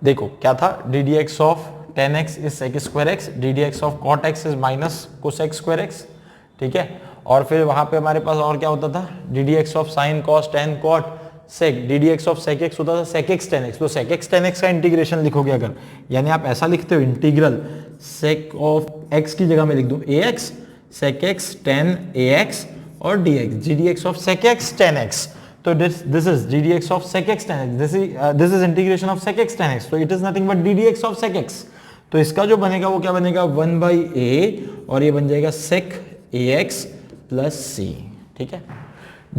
देखो क्या था, ddx of tan x is sec square x, ddx of cot x is minus cosec square x. ठीक है, और फिर वहां पे हमारे पास और क्या होता था, ddx of sin cos tan cot sec, ddx of sec x होता था sec x tan x. तो sec x tan x का इंटीग्रेशन लिखोगे अगर, यानी आप ऐसा लिखते हो, इंटीग्रल sec ऑफ x की जगह में लिख दूं ax sec x tan ax और dx, ddx of sec x tan x. तो this is ddx of sec x tan x, this is integration of sec x tan x, so it is nothing but ddx of sec x. तो इसका जो बनेगा वो क्या बनेगा, 1/a और ये बन जाएगा sec ax प्लस c. ठीक है,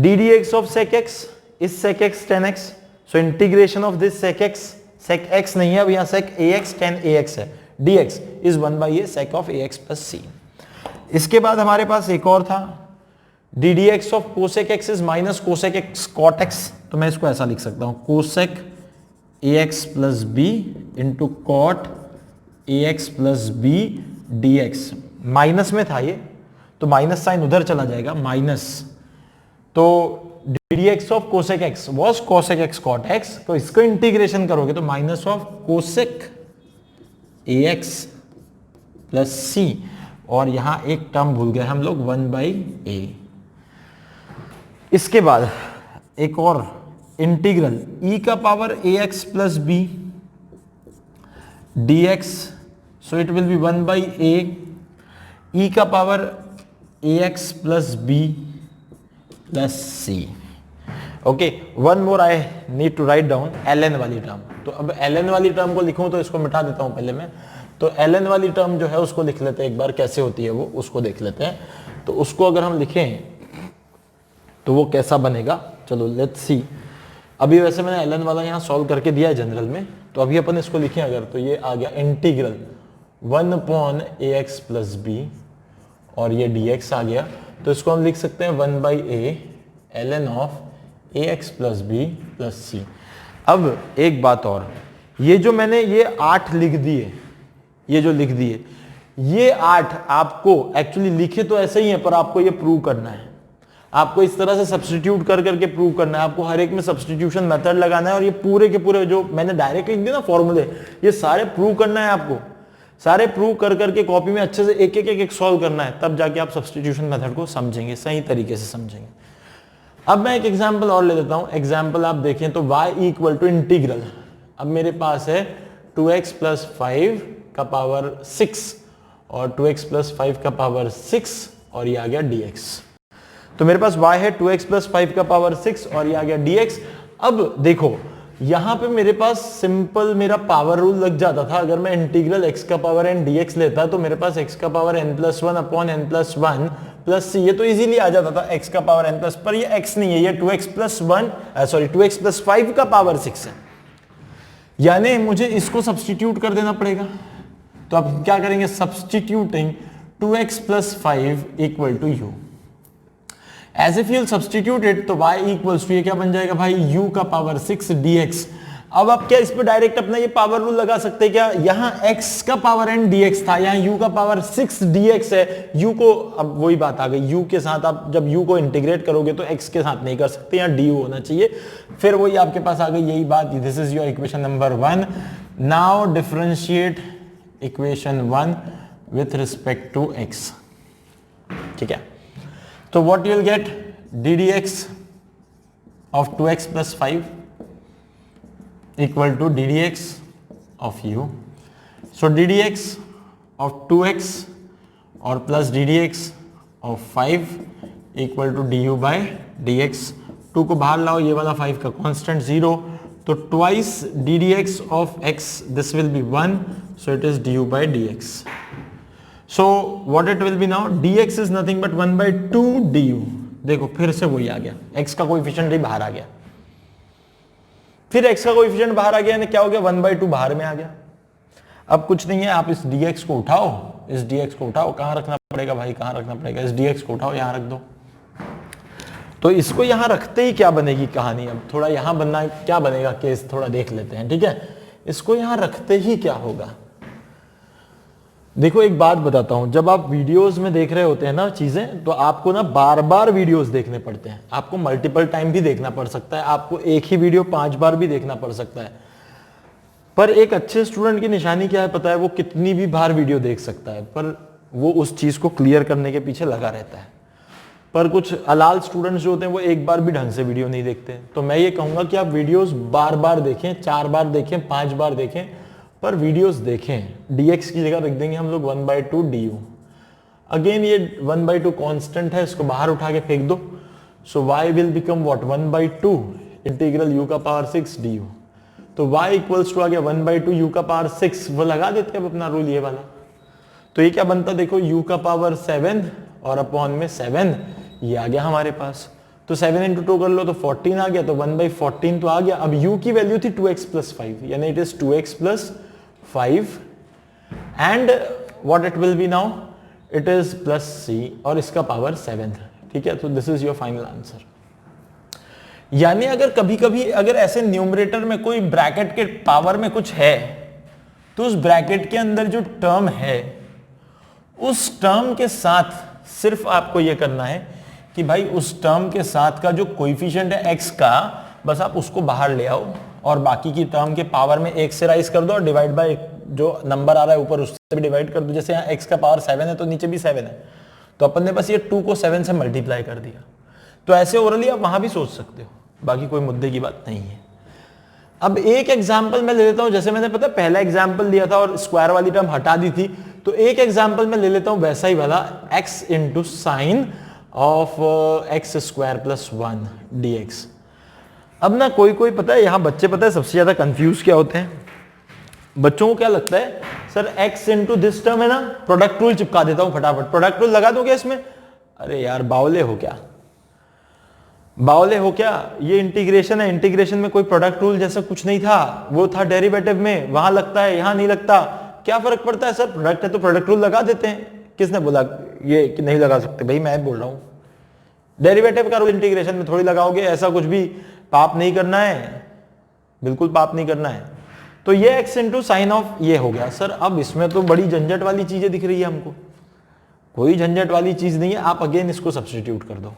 ddx of sec x is sec x tan x, so integration of this sec x नहीं है, अब यहाँ sec ax tan ax है, dx is 1/a sec of ax plus c. इसके बाद हमारे पास एक और था, ddx of cosec x is minus cosec x cot x. तो मैं इसको ऐसा लिख सकता हूं, cosec ax plus B into cot ax plus B dx. Minus में था ये, तो माइनस साइन उधर चला जाएगा, माइनस, तो ddx of cosec x was cosec x cot x. तो इसको इंटीग्रेशन करोगे तो minus of cosec ax plus c, और यहां एक टर्म भूल गए हम लोग, 1/a. इसके बाद एक और इंटीग्रल e का power ax plus B dx, so it will be 1/a e का power ax plus B plus c. Okay, one more I need to write down, ln वाली टर्म. तो अब ln वाली टर्म को लिखूं तो इसको मिटा देता हूं पहले मैं. तो ln वाली टर्म जो है उसको लिख लेते हैं एक बार, कैसे होती है वो उसको देख लेते हैं. तो उसको अगर हम लिखें तो वो कैसा बनेगा, चलो लेट्स सी. अभी वैसे मैंने ln वाला यहाँ सॉल्व करके दिया है जनरल में, तो अभी अपन इसको लिखें अगर, तो ये आ गया इंटीग्रल 1/ax प्लस बी और ये dx आ गया. तो इसको हम लिख सकते हैं 1/a ln ऑफ ax plus B plus c. अब एक बात और, ये जो मैंने ये 8 लिख दिए, ये जो लिख दिए, ये 8 आपको एक्चुअली लिखे तो ऐसे ही है, पर आपको ये प्रूव करना है. आपको इस तरह से सब्स्टिट्यूट कर करके प्रूव करना है, आपको हर एक में सब्स्टिट्यूशन मेथड लगाना है और ये पूरे के पूरे जो मैंने डायरेक्ट लिख दिया ना फॉर्मूले, ये सारे प्रूव करना है आपको, सारे प्रूव कर करके कॉपी में अच्छे से एक एक एक एक सॉल्व करना है, तब जाके आप सब्स्टिट्यूशन मेथड को समझेंगे, सही तरीके से समझेंगे। अब मैं एक एग्जांपल और ले लेता हूं। एग्जांपल आप देखें तो y इक्वल टू इंटीग्रल, अब मेरे पास है 2x प्लस 5 का पावर 6 और 2x प्लस 5 का पावर 6 और ये आ गया dx। तो मेरे पास y है 2x प्लस 5 का पावर 6 और ये आ गया dx। अब देखो यहां पे मेरे पास सिंपल मेरा पावर रूल लग जाता था, अगर मैं इंटीग्रल x का पावर n dx लेता तो मेरे पास x का power n plus 1 upon n plus 1 plus c, ये तो इजीली आ जाता था x का पावर n प्लस, पर ये x नहीं है, ये 2x प्लस 2x प्लस 5 का पावर 6 है, यानी मुझे इसको सब्स्टिट्यूट कर देना पड़ेगा। तो अब क्या करेंगे, substituting 2x plus 5 equal to u। As if you'll substitute it तो y इक्वल्स टू ये क्या बन जाएगा भाई, u का पावर 6 dx। अब आप क्या इस पे डायरेक्ट अपना ये पावर रूल लगा सकते हैं क्या, यहाँ x का पावर n dx था, यहाँ u का पावर 6 dx है, u को, अब वही बात आ गई, u के साथ आप जब u को इंटीग्रेट करोगे तो x के साथ नहीं कर सकते, यहाँ du होना चाहिए, फिर वही आपके पास आ गई यही बात, this is your equation number 1। Now differentiate equation 1 with respect to x, ठीक है। तो what you will get, ddx of 2x plus 5 equal to ddx of u. So ddx of 2x और plus ddx of 5 equal to du by dx। 2 को बाहर लाओ, ये वाला 5 का कांस्टेंट 0, तो twice ddx of x, this will be 1, so it is du by dx। So what it will be now, dx is nothing but 1 by 2 du। देखो फिर से वही आ गया, x का कोएफिशिएंट ही बाहर आ गया, फिर x का कोएफिशिएंट बाहर आ गया, यानी क्या हो गया, 1 by 2 बाहर में आ गया। अब कुछ नहीं है, आप इस dx को उठाओ, इस dx को उठाओ, कहां रखना पड़ेगा भाई, कहां रखना पड़ेगा, इस dx को उठाओ, यहां रख दो। तो इसको यहां रखते ही क्या बनेगी कहानी, अब थोड़ा यहां बनना क्या बनेगा केस, थोड़ा देख लेते हैं, ठीक है। इसको यहां रखते ही क्या होगा, देखो एक बात बताता हूं, जब आप वीडियोस में देख रहे होते हैं ना चीजें, तो आपको ना बार बार वीडियोस देखने पड़ते हैं, आपको मल्टीपल टाइम भी देखना पड़ सकता है, आपको एक ही वीडियो 5 बार भी देखना पड़ सकता है। पर एक अच्छे स्टूडेंट की निशानी क्या है पता है, वो कितनी भी बार वीडियो देख सकता है, पर वो उस चीज को क्लियर करने के पीछे लगा रहता है। पर कुछ अलाल स्टूडेंट्स जो होते हैं वो एक बार भी ढंग से वीडियो नहीं देखते। तो मैं ये कहूंगा कि आप वीडियोस बार बार देखें, 4 बार देखें, 5 बार देखें, पर वीडियोस देखें। dx की जगह रख देंगे हम लोग 1 by 2 du। अगेन ये 1 by 2 कांस्टेंट है, इसको बाहर उठा के फेंक दो, सो y will become what, 1 by 2 integral u का पावर 6 du। तो y इक्वल्स टू आ गया 1 by 2 u का पावर 6, वो लगा देते हैं अब अपना रूल ये वाला। तो ये क्या बनता, देखो u का पावर 7 और अपॉन में 7, ये आ गया हमारे पास। तो 7 into 2 कर लो तो 14 आ गया, तो 1 by 14 तो आ गया। अब u की वैल्यू थी 2x plus 5, यानी it is 2x plus 5 and what it will B now, it is plus c और इसका पावर 7, ठीक है। तो this is your final answer. यानी अगर कभी कभी अगर ऐसे न्यूमरेटर में कोई ब्रैकेट के पावर में कुछ है, तो उस ब्रैकेट के अंदर जो टर्म है उस टर्म के साथ सिर्फ आपको यह करना है कि भाई उस टर्म के साथ का जो कोएफिशिएंट है x का, बस आप उसको बाहर ले आओ और बाकी की टर्म के पावर में 1 से राइज कर दो और डिवाइड बाय जो नंबर आ रहा है ऊपर उससे भी डिवाइड कर दो। जैसे यहाँ x का पावर 7 है तो नीचे भी 7 है, तो अपन ने बस ये 2 को 7 से मल्टीप्लाई कर दिया। तो ऐसे ओरली आप वहां भी सोच सकते हो, बाकी कोई मुद्दे की बात नहीं है। अब एक एग्जाम्पल मैं ले लेता हूं, जैसे मैंने पता पहला एग्जाम्पल दिया था और स्क्वायर वाली टर्म हटा दी थी, तो एक एग्जाम्पल मैं ले लेता हूं वैसा ही वाला, x into sine of x square plus 1 dx। अब ना कोई कोई पता है, यहां बच्चे पता है सबसे ज्यादा कंफ्यूज क्या होते हैं, बच्चों को क्या लगता है sir x into this term है ना, प्रोडक्ट रूल चिपका देता हूं फटाफट, प्रोडक्ट रूल लगा दोगे इसमें। अरे यार बावले हो क्या, बावले हो क्या, ये इंटीग्रेशन है, इंटीग्रेशन में कोई प्रोडक्ट रूल जैसा कुछ नहीं था, वो था डेरिवेटिव में, वहां लगता है यहां नहीं लगता, क्या फर्क पड़ता है सर, प्रोडक्ट है तो प्रोडक्ट रूल लगा देते हैं। किसने बोला ये कि नहीं लगा सकते, भाई मैं बोल रहा हूं डेरिवेटिव का रूल इंटीग्रेशन में थोड़ी लगाओगे, ऐसा कुछ भी पाप नहीं करना है, बिल्कुल पाप नहीं करना है। तो ये x इंटू साइन ऑफ ये हो गया। सर अब इसमें तो बड़ी झंझट वाली चीजें दिख रही है हमको, कोई झंझट वाली चीज नहीं है, आप अगेन इसको सब्स्टिट्यूट कर दो,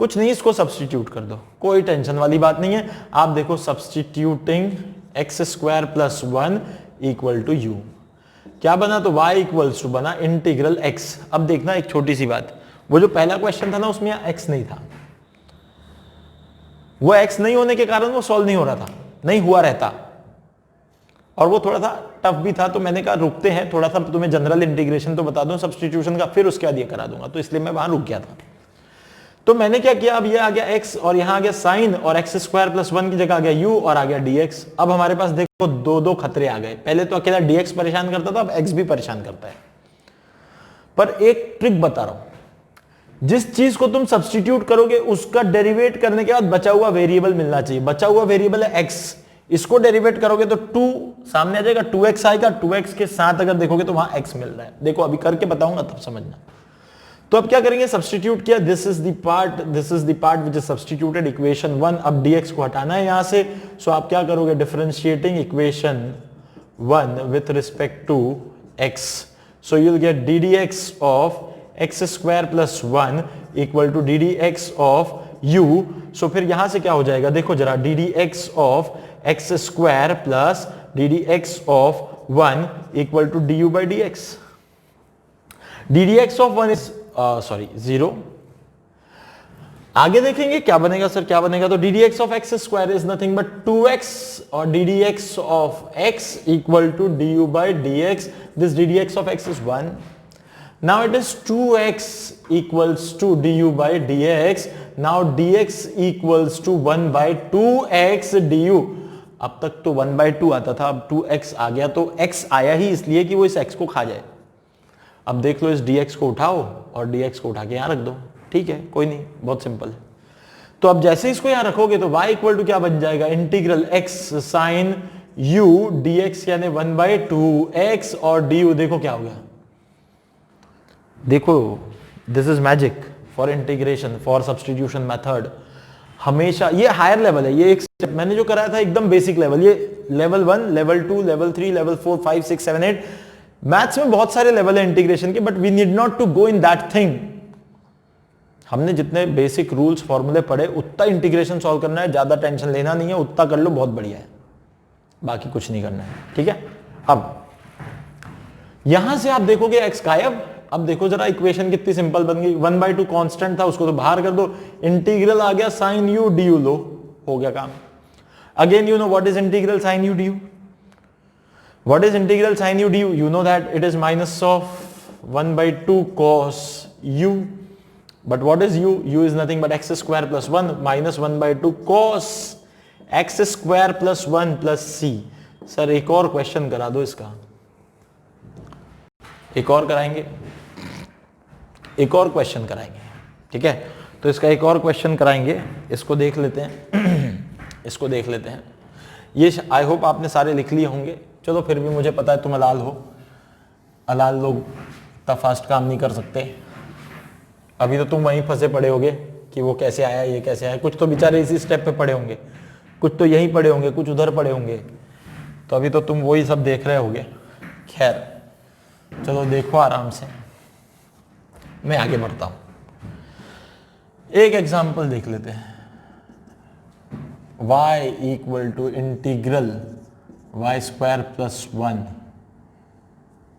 कुछ नहीं, इसको सब्सटीट्यूट कर दो, कोई टेंशन वाली बात नहीं है। आप देखो substituting x square plus 1 equal to u, क्या बना? तो y इक्वल्स टू बना इंटीग्रल x। अब देखना एक छोटी सी बात, वो जो पहला क्वेश्चन था ना उसमें x नहीं था, वो x नहीं होने के कारण वो सॉल्व नहीं हो रहा था, नहीं हुआ रहता, और वो थोड़ा सा टफ भी था। तो मैंने कहा रुकते हैं थोड़ा सा, तुम्हें जनरल इंटीग्रेशन तो बता दूं सब्सटीट्यूशन का, फिर उसके बाद ये करा दूंगा, तो इसलिए मैं वहां रुक गया था। तो मैंने क्या किया, अब ये आ गया x और यहां आ गया साइन, और एक्स स्क्वायर प्लस 1 की जगह आ गया u और आ गया dx। अब हमारे पास देखो दो दो खतरे आ गए, पहले तो अकेला dx परेशान करता था, अब x भी परेशान करता है। पर एक ट्रिक बता रहा हूं, जिस चीज को तुम सब्सटीट्यूट करोगे उसका डेरिवेट करने के बाद बचा हुआ वेरिएबल मिलना चाहिए। बचा हुआ वेरिएबल है x, इसको डेरिवेट करोगे तो 2 सामने आ जाएगा, 2x आएगा, 2x के साथ अगर देखोगे तो वहां x मिल रहा है। देखो अभी करके बताऊंगा तब समझना। तो अब क्या करेंगे, सब्सटीट्यूट किया, this is the part which is substituted equation 1। अब dx को हटाना है यहां से, सो आप क्या करोगे, differentiating equation 1 with respect to x, so you will get ddx of x square plus 1 equal to ddx of u। So फिर यहां से क्या हो जाएगा, देखो जरा, ddx of x square plus ddx of 1 equal to du by dx। ddx of 1 is zero. आगे देखेंगे क्या बनेगा सर, क्या बनेगा, तो ddx of x squared is nothing but 2x और ddx of x equal to du by dx। This ddx of x is 1, now it is 2x equals to du by dx, now dx equals to 1 by 2x du। अब तक तो 1 by 2 आता था, अब 2x आ गया, तो x आया ही इसलिए कि वो इस x को खा जाए। अब देख लो, इस dx को उठाओ और dx को उठा के यहां रख दो, ठीक है, कोई नहीं, बहुत सिंपल है। तो अब जैसे इसको यहां रखोगे तो y इक्वल टू क्या बन जाएगा, integral x sine u dx यानी 1 by 2x और du देखो क्या हो गया। देखो this is magic for integration, for substitution method. हमेशा ये हायर लेवल है, ये एक स्टेप मैंने जो कराया था एकदम बेसिक लेवल, ये level 1, level 2, level 3, level 4, 5, 6, 7, 8। Maths में बहुत सारे लेवल है इंटीग्रेशन के, but we need not to go in that thing. हमने जितने बेसिक रूल्स फॉर्मूले पढ़े उतना इंटीग्रेशन सॉल्व करना है, ज्यादा टेंशन लेना नहीं है, उतना कर लो बहुत बढ़िया है, बाकी कुछ नहीं करना है, ठीक है। अब यहां से आप देखोगे x गायब। अब देखो जरा इक्वेशन कितनी सिंपल बन गई, 1 by 2 कांस्टेंट था, उसको तो बाहर कर दो, इंटीग्रल आ गया साइन u du, लो हो गया काम। Again you know what is integral sine u du, what is integral sin u du, you know that it is minus of 1 by 2 cos u, but what is u is nothing but x square plus 1 minus 1 by 2 cos x square plus 1 plus c। Sir एक और question करा दो इसका, एक और कराएंगे, एक और क्वेश्चन कराएंगे, ठीक है। तो इसका एक और क्वेश्चन कराएंगे, इसको देख लेते हैं इसको देख लेते हैं। ये आई होप आपने सारे लिख लिए होंगे, चलो फिर भी मुझे पता है तुम अलाल हो, अलाल लोग इतना फास्ट काम नहीं कर सकते। अभी तो तुम वहीं फंसे पड़े होगे कि वो कैसे आया, ये कैसे आया, कुछ तो बेचारे इसी स्टेप पे पड़े होंगे, कुछ तो यहीं पड़े होंगे, कुछ उधर पड़े होंगे, तो अभी तो तुम वही सब देख रहे होगे। खैर चलो देखो आराम से, मैं आगे बढ़ता हूं। एक एग्जाम्पल देख लेते हैं, y equal to integral y square plus 1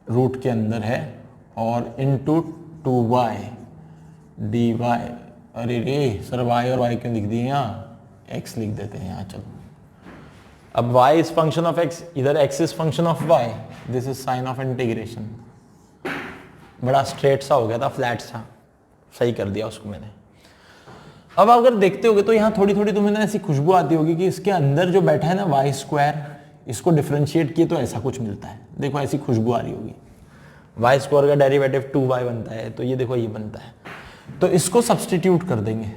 root के अंदर है और इंटू 2y dy। अरे रे सर y और y क्यों लिख दिए यहाँ, x लिख देते हैं यहाँ, चलो। अब y is function of x, इधर x is function of y, this is sine of integration. बड़ा स्ट्रेट सा हो गया था, फ्लैट सा, सही कर दिया उसको मैंने। अब अगर देखते होगे तो यहाँ थोड़ी थोड़ी तुम्हें ऐसी खुशबू आती होगी कि इसके अंदर जो बैठा है ना वाई स्क्वायर, इसको डिफरेंशिएट किए तो ऐसा कुछ मिलता है। देखो ऐसी खुशबू आ रही होगी, वाई स्क्वायर का डेरिवेटिव 2y बनता है, तो ये देखो ये बनता है। तो इसको सब्सटीट्यूट कर देंगे,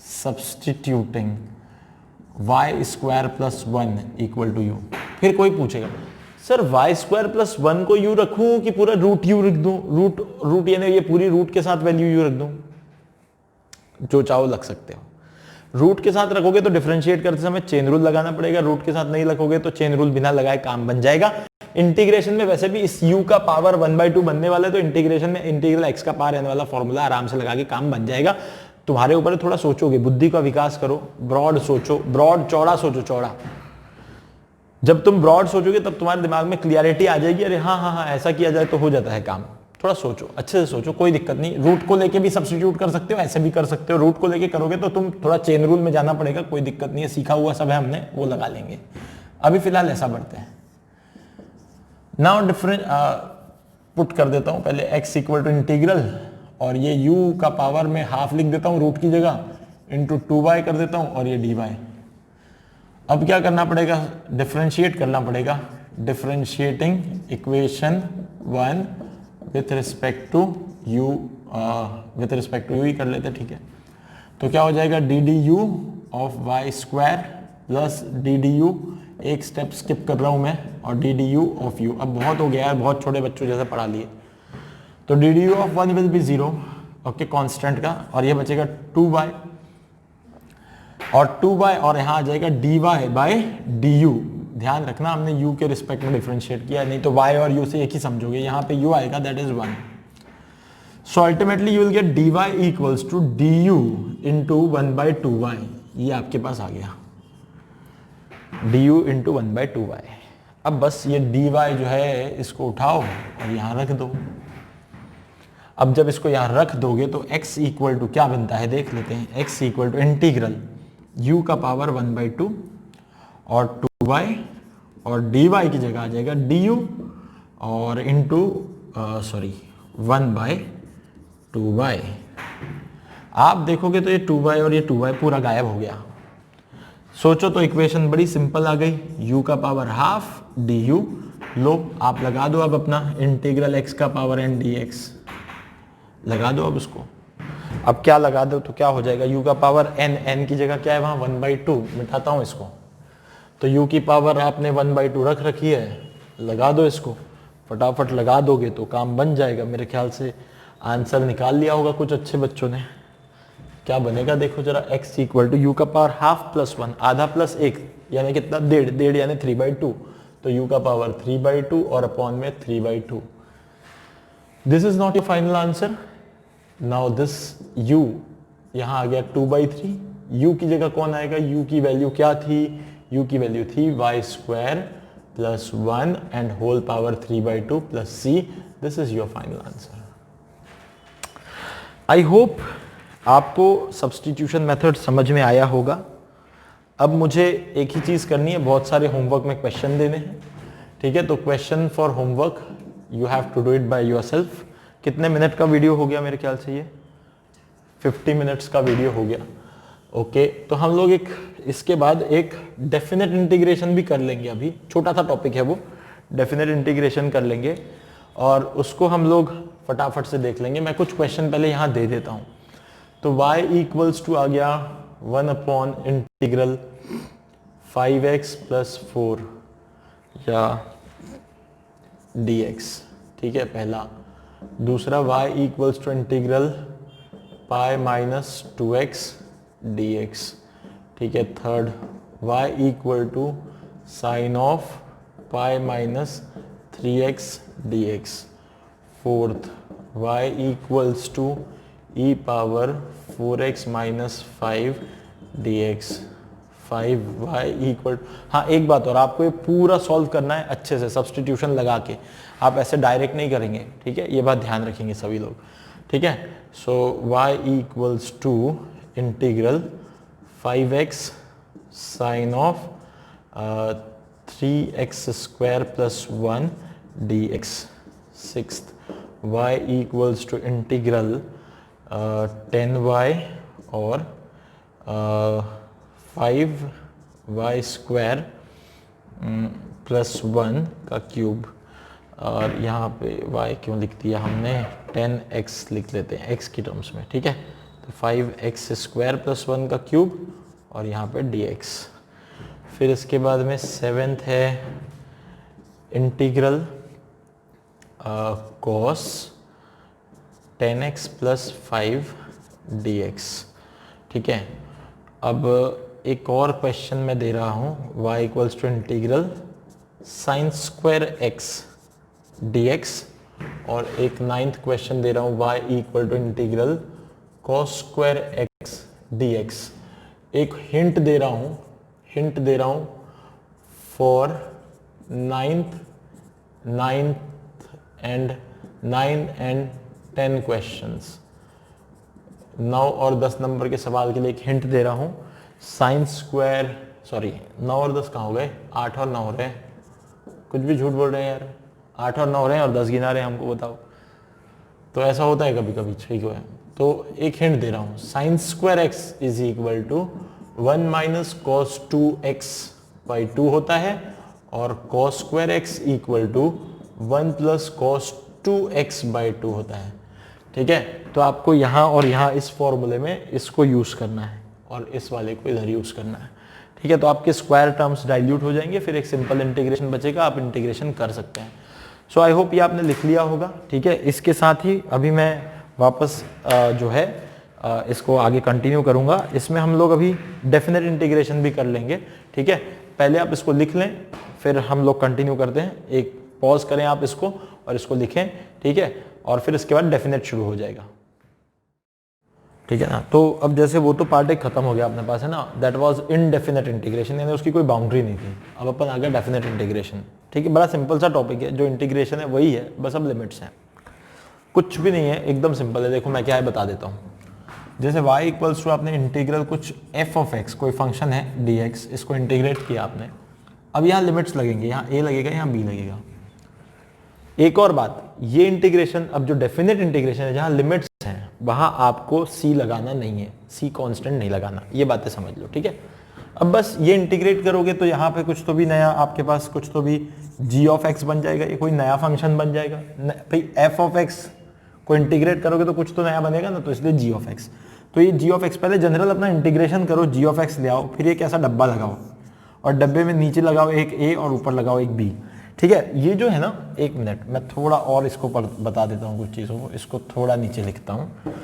substituting y square plus 1 equal to u. फिर कोई पूछेगा सर वाई स्क्वायर प्लस 1 को यू रखूं कि पूरा रूट यू रख दूं, रूट यानी ये पूरी रूट के साथ वैल्यू यू रख दूं, जो चाहो लग सकते हो। रूट के साथ रखोगे तो डिफरेंशिएट करते समय चेन रूल लगाना पड़ेगा, रूट के साथ नहीं रखोगे तो चेन रूल बिना लगाए काम बन जाएगा। इंटीग्रेशन में वैसे भी इस u का पावर 1/2 बनने वाला है, तो इंटीग्रेशन में इंटीग्रल x का पावर n वाला फॉर्मूला आराम से लगा के काम बन जाएगा। तुम्हारे ऊपर थोड़ा सोचोगे, बुद्धि का विकास करो, ब्रॉड सोचो, ब्रॉड चौड़ा सोचो, चौड़ा। जब तुम ब्रॉड सोचोगे तब तुम्हारे दिमाग में क्लियरिटी आ जाएगी, अरे हाँ हाँ हाँ ऐसा किया जाए तो हो जाता है काम। थोड़ा सोचो, अच्छे से सोचो, कोई दिक्कत नहीं। रूट को लेके भी सब्स्टिट्यूट कर सकते हो, ऐसे भी कर सकते हो। रूट को लेके करोगे तो तुम थोड़ा चेन रूल में जाना पड़ेगा, कोई दिक्कत नहीं है, सीखा हुआ सब है हमने, वो लगा लेंगे। अभी फिलहाल ऐसा बढ़ते हैं। नाउ डिफरेंट पुट कर देता हूं पहले x इक्वल टू इंटीग्रल, और ये u का पावर में हाफ लिख देता हूं रूट की जगह, इंटू 2y कर देता हूं, और ये dy। अब क्या करना पड़ेगा, डिफरेंशिएट करना पड़ेगा। Differentiating equation 1 with respect to u, with respect to u ही कर लेते, ठीक है। तो क्या हो जाएगा, d d u of y square plus d d u, एक स्टेप स्किप कर रहा हूं मैं, और d d u of u. अब बहुत हो गया है, बहुत छोटे बच्चों जैसे पढ़ा लिए। तो D d u of 1 will be 0, okay, constant का, और ये बचेगा 2y, और 2y, और यहाँ आ जाएगा dy बाय डी यू। ध्यान रखना हमने u के रिस्पेक्ट में डिफरेंशिएट किया, नहीं तो y और u से एक ही समझोगे। यहाँ पे u आएगा, that is 1। So ultimately you will get dy equals to du into 1/2y। ये आपके पास आ गया, du इंटू 1/2y। अब बस ये dy जो है इसको उठाओ और यहाँ रख दो। अब जब इसको यहाँ रख दोगे तो x इक्वल टू क्या बनता है देख लेते हैं। x equal to integral u का पावर 1/2 और 2y, और dy की जगह आ जाएगा du और इंटू 1/2y। आप देखोगे तो ये 2y और ये 2y पूरा गायब हो गया। सोचो तो इक्वेशन बड़ी सिंपल आ गई, u का पावर हाफ du। लो आप लगा दो अब अपना इंटीग्रल x का पावर n dx, लगा दो अब उसको। अब क्या लगा दो तो क्या हो जाएगा, u का पावर n की जगह क्या है वहां 1/2, मिटाता हूं इसको। तो u की पावर आपने 1/2 रख रखी है, लगा दो इसको, फटाफट लगा दोगे तो काम बन जाएगा। मेरे ख्याल से आंसर निकाल लिया होगा कुछ अच्छे बच्चों ने। क्या बनेगा देखो जरा, x इक्वल टू यू का पावर हाफ प्लस 1, आधा प्लस 1 यानी कितना, डेढ़ यानी 3/2। तो u का पावर 3/2 और अपॉन में 3/2। This is not your final answer. Now this u यहां आ गया 2/3। u की जगह कौन आएगा, u की वैल्यू क्या थी, u की वैल्यू थी y square plus 1 and whole power 3/2 plus c। This is your final answer. I hope आपको सब्स्टिट्यूशन मेथड समझ में आया होगा। अब मुझे एक ही चीज करनी है, बहुत सारे होमवर्क में क्वेश्चन देने हैं, ठीक है। तो question for homework you have to do it by yourself. कितने मिनट का वीडियो हो गया मेरे ख्याल से, ये 50 मिनट्स का वीडियो हो गया, ओके। तो हम लोग एक इसके बाद एक डेफिनेट इंटीग्रेशन भी कर लेंगे। अभी छोटा सा टॉपिक है वो, डेफिनेट इंटीग्रेशन कर लेंगे और उसको हम लोग फटाफट से देख लेंगे। मैं कुछ क्वेश्चन पहले यहाँ दे देता हूँ। तो y इक्वल्स टू आ गया 1 अपॉन इंटीग्रल 5x प्लस 4 या dx, ठीक है पहला। दूसरा y equals to integral pi minus 2x dx, ठीक है। Third y equal to sine of pi minus 3x dx। Fourth y equals to e power 4x minus 5 dx। 5y equal, हाँ एक बात और, आपको ये पूरा सॉल्व करना है अच्छे से सब्स्टिट्यूशन लगा के, आप ऐसे डायरेक्ट नहीं करेंगे, ठीक है। ये बात ध्यान रखेंगे सभी लोग, ठीक है। So y equals to integral 5x sine of 3x square plus 1 dx। Sixth y equals to integral 10y और 5y स्क्वायर प्लस 1 का क्यूब। और यहाँ पे y क्यों लिख दिया हमने, 10x लिख लेते हैं x की टर्म्स में, ठीक है। तो 5x स्क्वायर प्लस 1 का क्यूब और यहाँ पे dx। फिर इसके बाद में सेवेंथ है integral cos 10x plus 5 dx, ठीक है। अब एक और क्वेश्चन मैं दे रहा हूँ, y equals to integral sine square x dx, और एक नाइन्थ क्वेश्चन दे रहा हूँ y equal to integral cos square x dx। एक हिंट दे रहा हूं for ninth and 9 and 10 questions. 9 और 10 नंबर के सवाल के लिए एक हिंट दे रहा हूं। साइन स्क्वायर, सॉरी 9 और 10 कहाँ हो गए, 8 और 9 हो रहे हैं, कुछ भी झूठ बोल रहे हैं यार, 8 और 9 हो रहे हैं और 10 गिना रहे हैं, हमको बताओ। तो ऐसा होता है कभी कभी, ठीक है। तो एक हिंट दे रहा हूं, sine square x is equal to 1 minus cos 2x by 2 होता है, और cos square x equal to 1 plus cos 2x by 2 होता है, ठीक है। तो आपको यहाँ और यहाँ इस फॉर्मूले में इसको यूज करना है और इस वाले को इधर यूज करना है, ठीक है। तो आपके स्क्वायर टर्म्स डाइल्यूट हो जाएंगे, फिर एक सिंपल इंटीग्रेशन बचेगा, आप इंटीग्रेशन कर सकते हैं। सो आई होप ये आपने लिख लिया होगा, ठीक है। इसके साथ ही अभी मैं वापस जो है इसको आगे कंटिन्यू करूंगा। इसमें हम लोग अभी डेफिनेट इंटीग्रेशन भी कर लेंगे, ठीक है। पहले आप इसको लिख लें, फिर हम लोग कंटिन्यू करते हैं। एक पॉज करें आप इसको और इसको लिखें, ठीक है, और फिर इसके बाद डेफिनेट शुरू हो जाएगा, ठीक है ना। तो अब जैसे वो तो पार्ट एक खत्म हो गया अपने पास, है ना, दैट वाज इनडेफिनेट इंटीग्रेशन, यानी उसकी कोई बाउंड्री नहीं थी। अब अपन आ गया डेफिनेट इंटीग्रेशन, ठीक है। बड़ा सिंपल सा टॉपिक है, जो इंटीग्रेशन है वही है, बस अब लिमिट्स हैं, कुछ भी नहीं है, एकदम सिंपल है। देखो मैं क्या है बता देता हूँ। जैसे y इक्वल्स टू आपने इंटीग्रल कुछ f ऑफ x, कोई फंक्शन है dx, इसको इंटीग्रेट किया आपने। अब यहाँ लिमिट्स लगेंगे, यहाँ a लगेगा, यहाँ b लगेगा। एक और बात, ये इंटीग्रेशन, अब जो डेफिनेट इंटीग्रेशन है जहाँ लिमिट्स हैं वहां आपको c लगाना नहीं है, c कांस्टेंट नहीं लगाना, ये बातें समझ लो, ठीक है। अब बस ये इंटीग्रेट करोगे तो यहाँ पे कुछ तो भी नया आपके पास, कुछ तो भी g ऑफ x बन जाएगा, ये कोई नया फंक्शन बन जाएगा। भाई f ऑफ x को इंटीग्रेट करोगे तो कुछ तो नया बनेगा ना, तो इसलिए g ऑफ x। तो ये g ऑफ x, पहले जनरल अपना इंटीग्रेशन करो, g ऑफ x ले आओ, फिर एक ऐसा डब्बा लगाओ और डब्बे में नीचे लगाओ एक a और ऊपर लगाओ एक b, ठीक है। ये जो है ना, एक मिनट मैं थोड़ा और इसको बता देता हूँ कुछ चीज़ों को, इसको थोड़ा नीचे लिखता हूँ।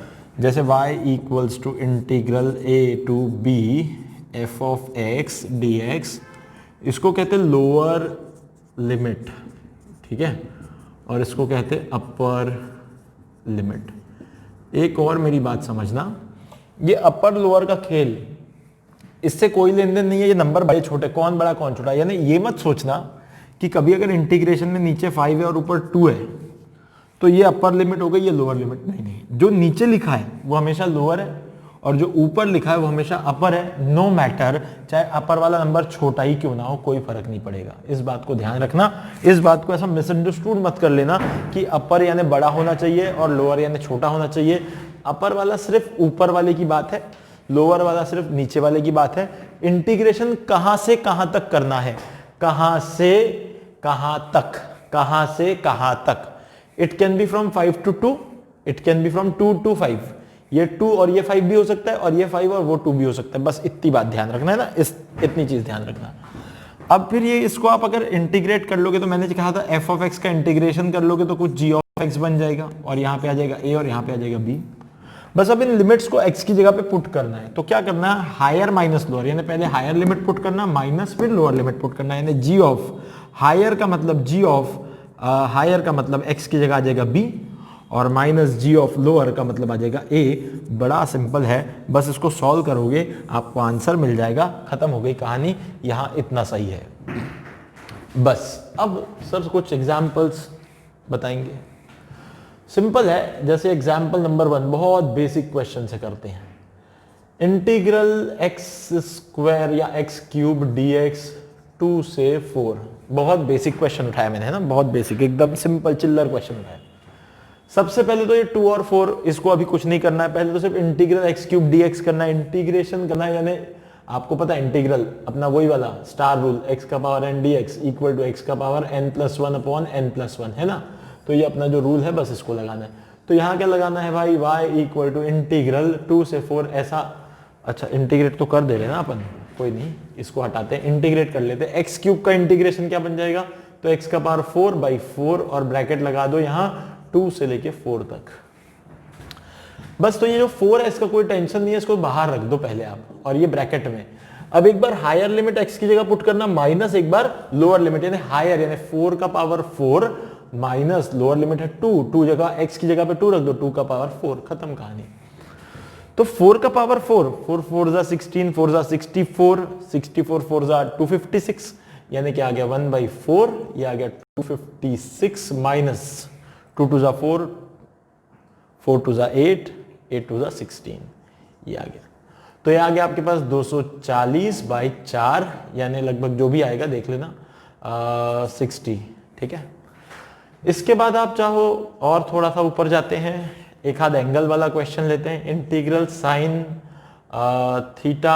जैसे y equals to integral a to b f of x dx, इसको कहते हैं लोअर लिमिट, ठीक है, और इसको कहते हैं अपर लिमिट। एक और मेरी बात समझना, ये अपर लोअर का खेल, इससे कोई लेन देन नहीं है, ये नंबर बड़े छोटे, कौन बड़ा कौन छोटा, यानी ये मत सोचना कि कभी अगर इंटीग्रेशन में नीचे 5 है और ऊपर 2 है तो ये अपर लिमिट हो गई, ये लोअर लिमिट। नहीं, जो नीचे लिखा है वो हमेशा लोअर है और जो ऊपर लिखा है वो हमेशा अपर है। नो मैटर, चाहे अपर वाला नंबर छोटा ही क्यों ना हो, कोई फर्क नहीं पड़ेगा। इस बात को ध्यान रखना, इस बात को ऐसा मिसअंडरस्टूड मत कर लेना कि अपर यानी बड़ा होना चाहिए और लोअर यानी छोटा होना चाहिए। अपर वाला सिर्फ ऊपर वाले की बात है, लोअर वाला सिर्फ नीचे वाले की बात है। इंटीग्रेशन कहां से कहां तक करना है, कहां से कहां तक, कहां से कहां तक। It can be from 5 to 2, it can be from 2 to 5। ये 2 और ये 5 भी हो सकता है, और ये 5 और वो 2 भी हो सकता है। बस इतनी बात ध्यान रखना है ना, इतनी चीज ध्यान रखना। अब फिर ये इसको आप अगर इंटीग्रेट कर लोगे तो मैंने कहा था f ऑफ x का इंटीग्रेशन कर लोगे तो कुछ g ऑफ x बन जाएगा, और यहाँ पे आ जाएगा a और यहाँ पे आ जाएगा b। बस अब इन लिमिट्स को x की जगह पे पुट करना है। तो क्या करना है, हायर माइनस लोअर, यानी पहले हायर लिमिट पुट करना, माइनस फिर लोअर लिमिट पुट करना, यानी g ऑफ हायर का मतलब g ऑफ हायर का मतलब x की जगह आ जाएगा b, और माइनस g ऑफ लोअर का मतलब आ जाएगा a। बड़ा सिंपल है, बस इसको सॉल्व करोगे आपको आंसर मिल जाएगा, खत्म हो गई कहानी। यहाँ इतना सही है बस। अब सर कुछ एग्जाम्पल्स बताएंगे, सिंपल है। जैसे एग्जाम्पल नंबर 1, बहुत बेसिक क्वेश्चन से करते हैं। इंटीग्रल x स्क्वायर या x क्यूब dx 2 से 4, बहुत बेसिक क्वेश्चन उठाया मैंने, है ना, बहुत बेसिक, एकदम सिंपल चिल्लर क्वेश्चन उठाया। सबसे पहले तो ये 2 और 4, इसको अभी कुछ नहीं करना है, पहले तो सिर्फ इंटीग्रल x क्यूब dx करना है, इंटीग्रेशन करना है। यानी आपको पता है इंटीग्रल अपना वही वाला स्टार रूल, x का power n dx equal to x का पावर n+1 अपॉन n+1, है ना। तो ये अपना जो रूल है बस इसको लगाना है। तो यहाँ क्या लगाना है भाई, y इक्वल टू इंटीग्रल 2 से 4 ऐसा। अच्छा इंटीग्रेट तो कर दे रहे ना अपन, कोई नहीं, इसको हटाते हैं, इंटीग्रेट कर लेते हैं। एक्स क्यूब का इंटीग्रेशन क्या बन जाएगा, तो x का पावर 4/4 और ब्रैकेट लगा दो यहाँ 2 से लेके 4 तक। बस तो ये जो 4 है इसका कोई टेंशन नहीं है, इसको बाहर रख दो पहले आप, और ये ब्रैकेट में। अब एक बार हायर लिमिट x की जगह पुट करना, माइनस एक बार लोअर लिमिट, यानी हायर यानी 4 का पावर 4 माइनस लोअर लिमिट है 2 जगह x की जगह पे 2 रख दो, 2 का पावर 4, खत्म कहानी। तो 4 का पावर 4, 4 4 जा 16, 4 जा 64, 64 4 जा 256, यानी कि आ गया 1/4, ये आ गया 256 माइनस 2 2 जा 4, 4 2 जा 8, 8 2 जा 16, ये आ गया। तो ये आ गया आपके पास 240/4, यानी लगभग जो भी आएगा देख लेना 60, ठीक है। इसके बाद आप चाहो और थोड़ा सा ऊपर जाते हैं, एक आध एंगल वाला क्वेश्चन लेते हैं। Integral sine theta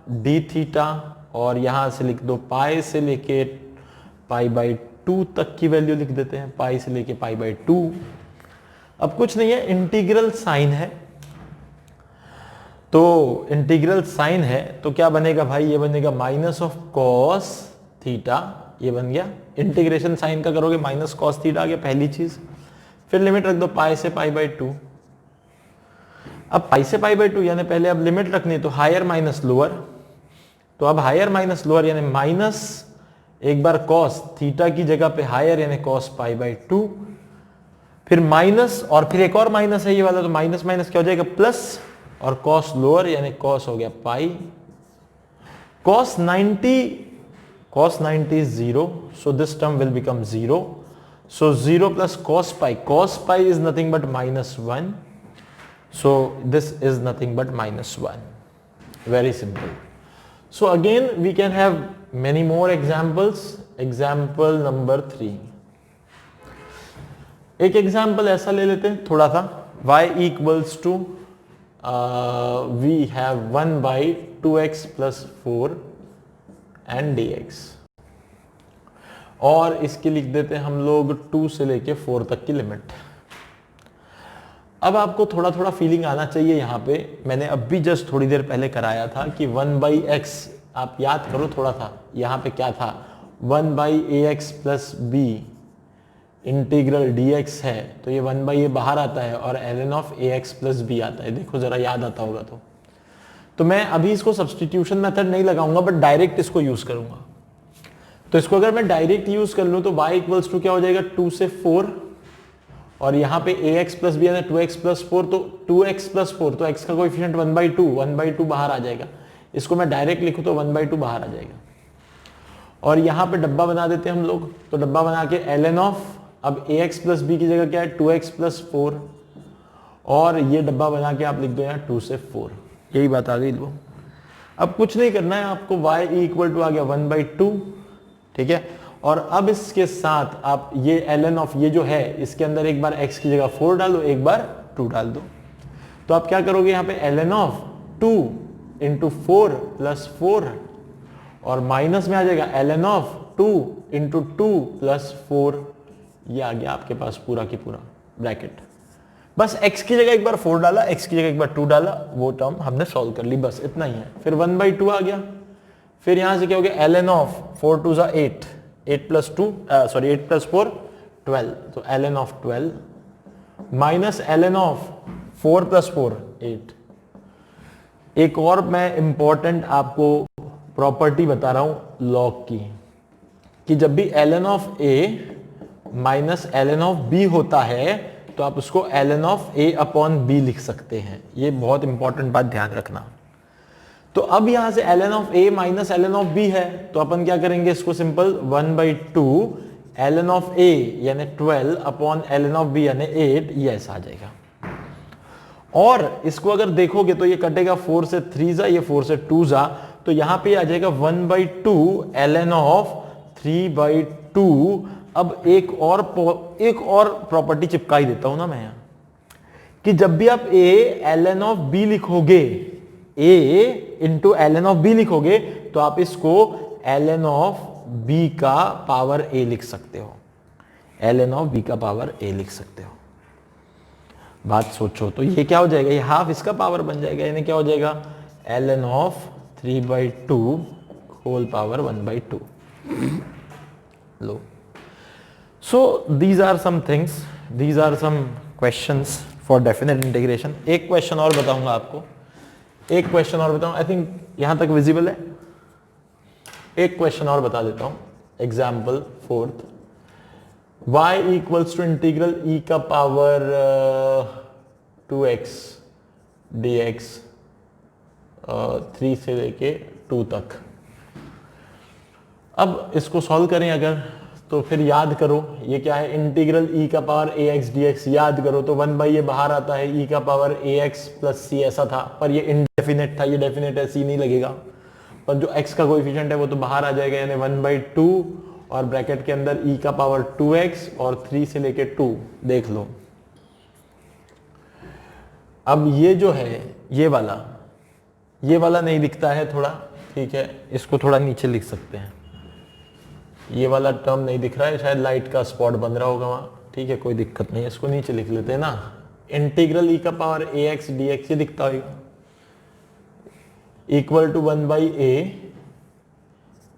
d theta, और यहां से लिख दो पाई से लेके π/2 तक की वैल्यू लिख देते हैं, पाई से लेके π/2। अब कुछ नहीं है, इंटीग्रल साइन है, तो इंटीग्रल साइन है तो क्या बनेगा भाई, ये बनेगा माइनस ऑफ कॉस थीटा, ये बन गया। इंटीग्रेशन साइन का करोगे माइनस कॉस थीटा आ गया पहली चीज। फिर लिमिट रख दो पाई से π/2। अब पाई से π/2 यानी पहले अब लिमिट रखनी है तो हायर माइनस लोअर, तो अब हायर माइनस लोअर यानी माइनस एक बार कॉस थीटा की जगह पे हायर यानी कॉस π/2, फिर माइनस और फिर एक और माइनस है ये वाला, तो माइनस माइनस क्या हो जाएगा प्लस, और कॉस लोअर यानी कॉस हो गया pi. Cos 90 is 0, so this term will become 0. So 0 plus cos pi is nothing but -1. So this is nothing but -1. Very simple. So again we can have many more examples. Example number 3. एक example ऐसा ले लेते हैं थोड़ा सा, y equals to we have 1/2x plus 4 and dx, और इसकी लिख देते हैं हम लोग 2 से लेके 4 तक की लिमिट। अब आपको थोड़ा थोड़ा फीलिंग आना चाहिए यहाँ पे, मैंने अभी जस्ट थोड़ी देर पहले कराया था कि 1/x, आप याद करो थोड़ा सा, यहाँ पे क्या था 1/ax plus b integral dx है, तो ये 1/a बाहर आता है और ln of ax plus b आता है, देखो जरा याद आता होगा तो मैं अभी इसको सब्स्टिट्यूशन मेथड नहीं लगाऊंगा बट डायरेक्ट इसको यूज करूंगा। तो इसको अगर मैं डायरेक्ट यूज कर लूं तो y इक्वल्स टू क्या हो जाएगा 2 से 4, और यहाँ पे ax प्लस बी यानी 2x प्लस 4, तो 2x प्लस 4, तो x का कोएफिशिएंट 1/2 बाहर आ जाएगा। इसको मैं डायरेक्ट लिखूं तो 1/2 बाहर आ जाएगा, और यहाँ पे डब्बा बना देते हैं हम लोग, तो डब्बा बना के ln ऑफ, अब ax प्लस बी की जगह क्या है 2x प्लस 4, और ये डब्बा बना के आप लिख दो यहाँ 2 से 4, यही बात आ गई लो। अब कुछ नहीं करना है आपको, y इक्वल टू आ गया 1/2, ठीक है। और अब इसके साथ आप ये ln ऑफ ये जो है इसके अंदर एक बार x की जगह 4 डाल दो, एक बार 2 डाल दो, तो आप क्या करोगे यहाँ पे ln ऑफ 2 इंटू 4 प्लस 4, और माइनस में आ जाएगा ln ऑफ 2 इंटू 2 प्लस 4, ये आ गया आपके पास पूरा की पूरा ब्रैकेट। बस x की जगह एक बार 4 डाला, x की जगह एक बार 2 डाला, वो टर्म हमने सॉल्व कर ली, बस इतना ही है। फिर 1/2 आ गया, फिर यहां से क्या हो गया ln ऑफ 4 2 8, 8 प्लस 4 12, तो ln of 12 minus ln of 4 plus 4 8। एक और मैं इंपॉर्टेंट आपको प्रॉपर्टी बता रहा हूं लॉग की, कि जब भी ln of a minus ln of b होता है तो आप उसको ln of a upon b लिख सकते हैं, ये बहुत इंपॉर्टेंट बात ध्यान रखना। तो अब यहां से ln of a minus ln of b है, तो अपन क्या करेंगे इसको सिंपल 1/2 ln ऑफ a यानी 12 अपॉन ln ऑफ b यानी 8, ये ऐसा आ जाएगा। और इसको अगर देखोगे तो ये कटेगा 4 से 3 जा, ये 4 से 2 जा, तो यहां पे आ जाएगा 1/2 ln ऑफ 3/2। अब एक और प्रॉपर्टी चिपका ही देता हूं ना मैं यहां, कि जब भी आप a ln ऑफ b लिखोगे, a into ln of b लिखोगे, तो आप इसको ln ऑफ b का पावर a लिख सकते हो, ln ऑफ b का पावर a लिख सकते हो। बात सोचो, तो ये क्या हो जाएगा, ये हाफ इसका पावर बन जाएगा, यानी क्या हो जाएगा ln ऑफ 3/2 होल पावर 1/2। लो, so these are some things, these are some questions for definite integration। एक क्वेश्चन और बताऊंगा आपको, एक क्वेश्चन और बताऊं, आई थिंक यहां तक विजिबल है। एक क्वेश्चन और बता देता हूं, example 4th, y equals to integral e का पावर 2x dx 3 से लेके 2 तक। अब इसको सॉल्व करें अगर, तो फिर याद करो ये क्या है, इंटीग्रल e का पावर ax dx, याद करो तो 1 बाई ये बाहर आता है, e का पावर ax प्लस c ऐसा था, पर ये इनडेफिनेट था, ये डेफिनेट है, c नहीं लगेगा, पर जो x का कोएफिशिएंट है वो तो बाहर आ जाएगा, यानी 1/2 और ब्रैकेट के अंदर e का पावर 2x और 3 से लेके 2 देख लो। अब ये जो है ये वाला नहीं दिखता है थोड़ा, ठीक है, इसको थोड़ा नीचे लिख सकते हैं, ये वाला टर्म नहीं दिख रहा है, शायद लाइट का स्पॉट बन रहा होगा वहां, ठीक है, कोई दिक्कत नहीं है, इसको नीचे लिख लेते हैं ना। इंटीग्रल e का पावर ax dx ये दिखता होगा, equal to 1 by a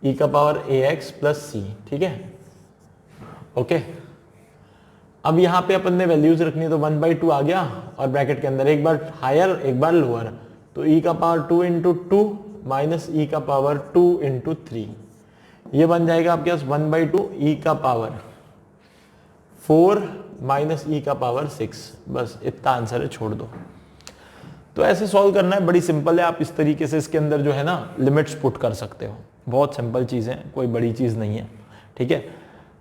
e का पावर ax प्लस c, ठीक है, ओके। अब यहाँ पे अपन ने वैल्यूज रखनी है, तो 1/2 आ गया और ब्रैकेट के अंदर एक बार हायर एक बार लोअर, तो e का पावर 2 इंटू 2 माइनस e का पावर 2 इंटू 3, ये बन जाएगा आपके पास 1/2 e का पावर 4 माइनस e का पावर 6, बस इतना आंसर है, छोड़ दो। तो ऐसे सॉल्व करना है, बड़ी सिंपल है, आप इस तरीके से इसके अंदर जो है ना लिमिट्स पुट कर सकते हो, बहुत सिंपल चीज़ है, कोई बड़ी चीज़ नहीं है, ठीक है।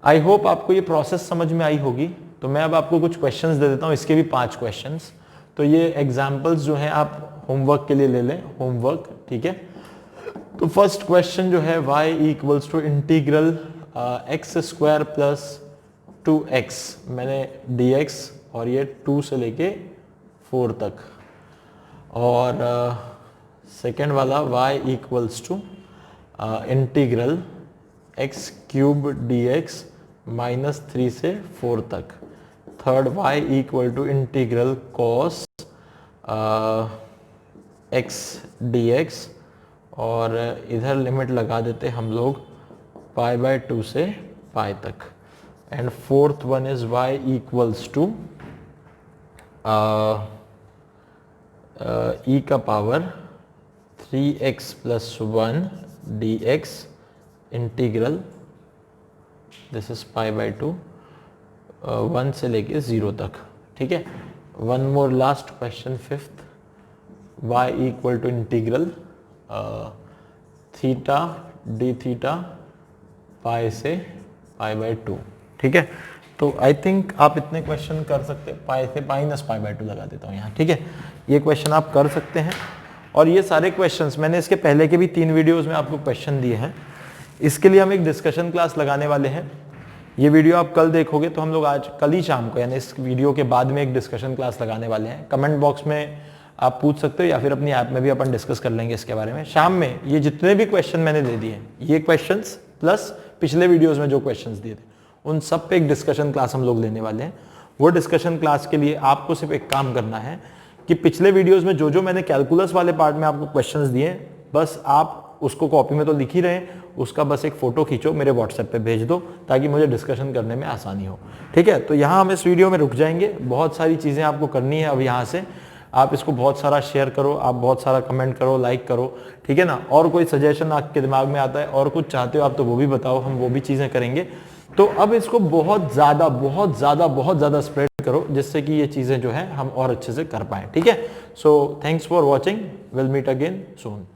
आई होप आपको ये प्रोसेस समझ में आई होगी। तो मैं अब आपको कुछ क्वेश्चंस दे देता हूँ, इसके भी 5 क्वेश्चंस, तो ये एग्जाम्पल्स जो हैं आप होमवर्क के लिए ले लें, होमवर्क, ठीक है। तो फर्स्ट क्वेश्चन जो है y equals to integral x square plus 2x, मैंने dx और ये 2 से लेके 4 तक, और सेकेंड वाला y equals to integral x cube dx minus 3 से 4 तक, third y equal to integral cos x dx, और इधर लिमिट लगा देते हम लोग π/2 से π तक, and fourth one is y equals to e का power 3x plus 1 dx integral, this is π/2 1 से लेके 0 तक, ठीक है। One more last question, fifth, y equal to integral theta d theta pi से π/2, ठीक है। तो आई थिंक आप इतने क्वेश्चन कर सकते हैं, पाई से माइनस π/2 लगा देता हूँ यहाँ, ठीक है, ये क्वेश्चन आप कर सकते हैं। और ये सारे क्वेश्चंस मैंने इसके पहले के भी 3 वीडियोस में आपको क्वेश्चन दिए हैं, इसके लिए हम एक डिस्कशन क्लास लगाने वाले हैं। ये वीडियो आप कल देखोगे तो हम लोग आज कल ही शाम को, यानी इस वीडियो के बाद में एक डिस्कशन क्लास लगाने वाले हैं। कमेंट बॉक्स में आप पूछ सकते हो या फिर अपनी ऐप में भी अपन डिस्कस कर लेंगे इसके बारे में। शाम में ये जितने भी क्वेश्चन मैंने दे दिए, ये क्वेश्चंस प्लस पिछले वीडियोस में जो क्वेश्चंस दिए थे, उन सब पे एक डिस्कशन क्लास हम लोग लेने वाले हैं। वो डिस्कशन क्लास के लिए आपको सिर्फ एक काम करना है कि पिछले वीडियोस में जो जो मैंने कैलकुलस वाले पार्ट में आपको क्वेश्चंस दिए, बस आप उसको कॉपी में तो लिख ही रहे, उसका बस एक फोटो खींचो, मेरे व्हाट्सएप पे भेज दो, ताकि मुझे डिस्कशन करने में आसानी हो, ठीक है। तो यहाँ हम इस वीडियो में रुक जाएंगे, बहुत सारी चीज़ें आपको करनी है अब यहाँ से। आप इसको बहुत सारा शेयर करो, आप बहुत सारा कमेंट करो, लाइक करो, ठीक है ना। और कोई सजेशन आपके दिमाग में आता है और कुछ चाहते हो आप, तो वो भी बताओ, हम वो भी चीज़ें करेंगे। तो अब इसको बहुत ज़्यादा स्प्रेड करो, जिससे कि ये चीज़ें जो है हम और अच्छे से कर पाएँ, ठीक है। So thanks for watching, will meet again soon.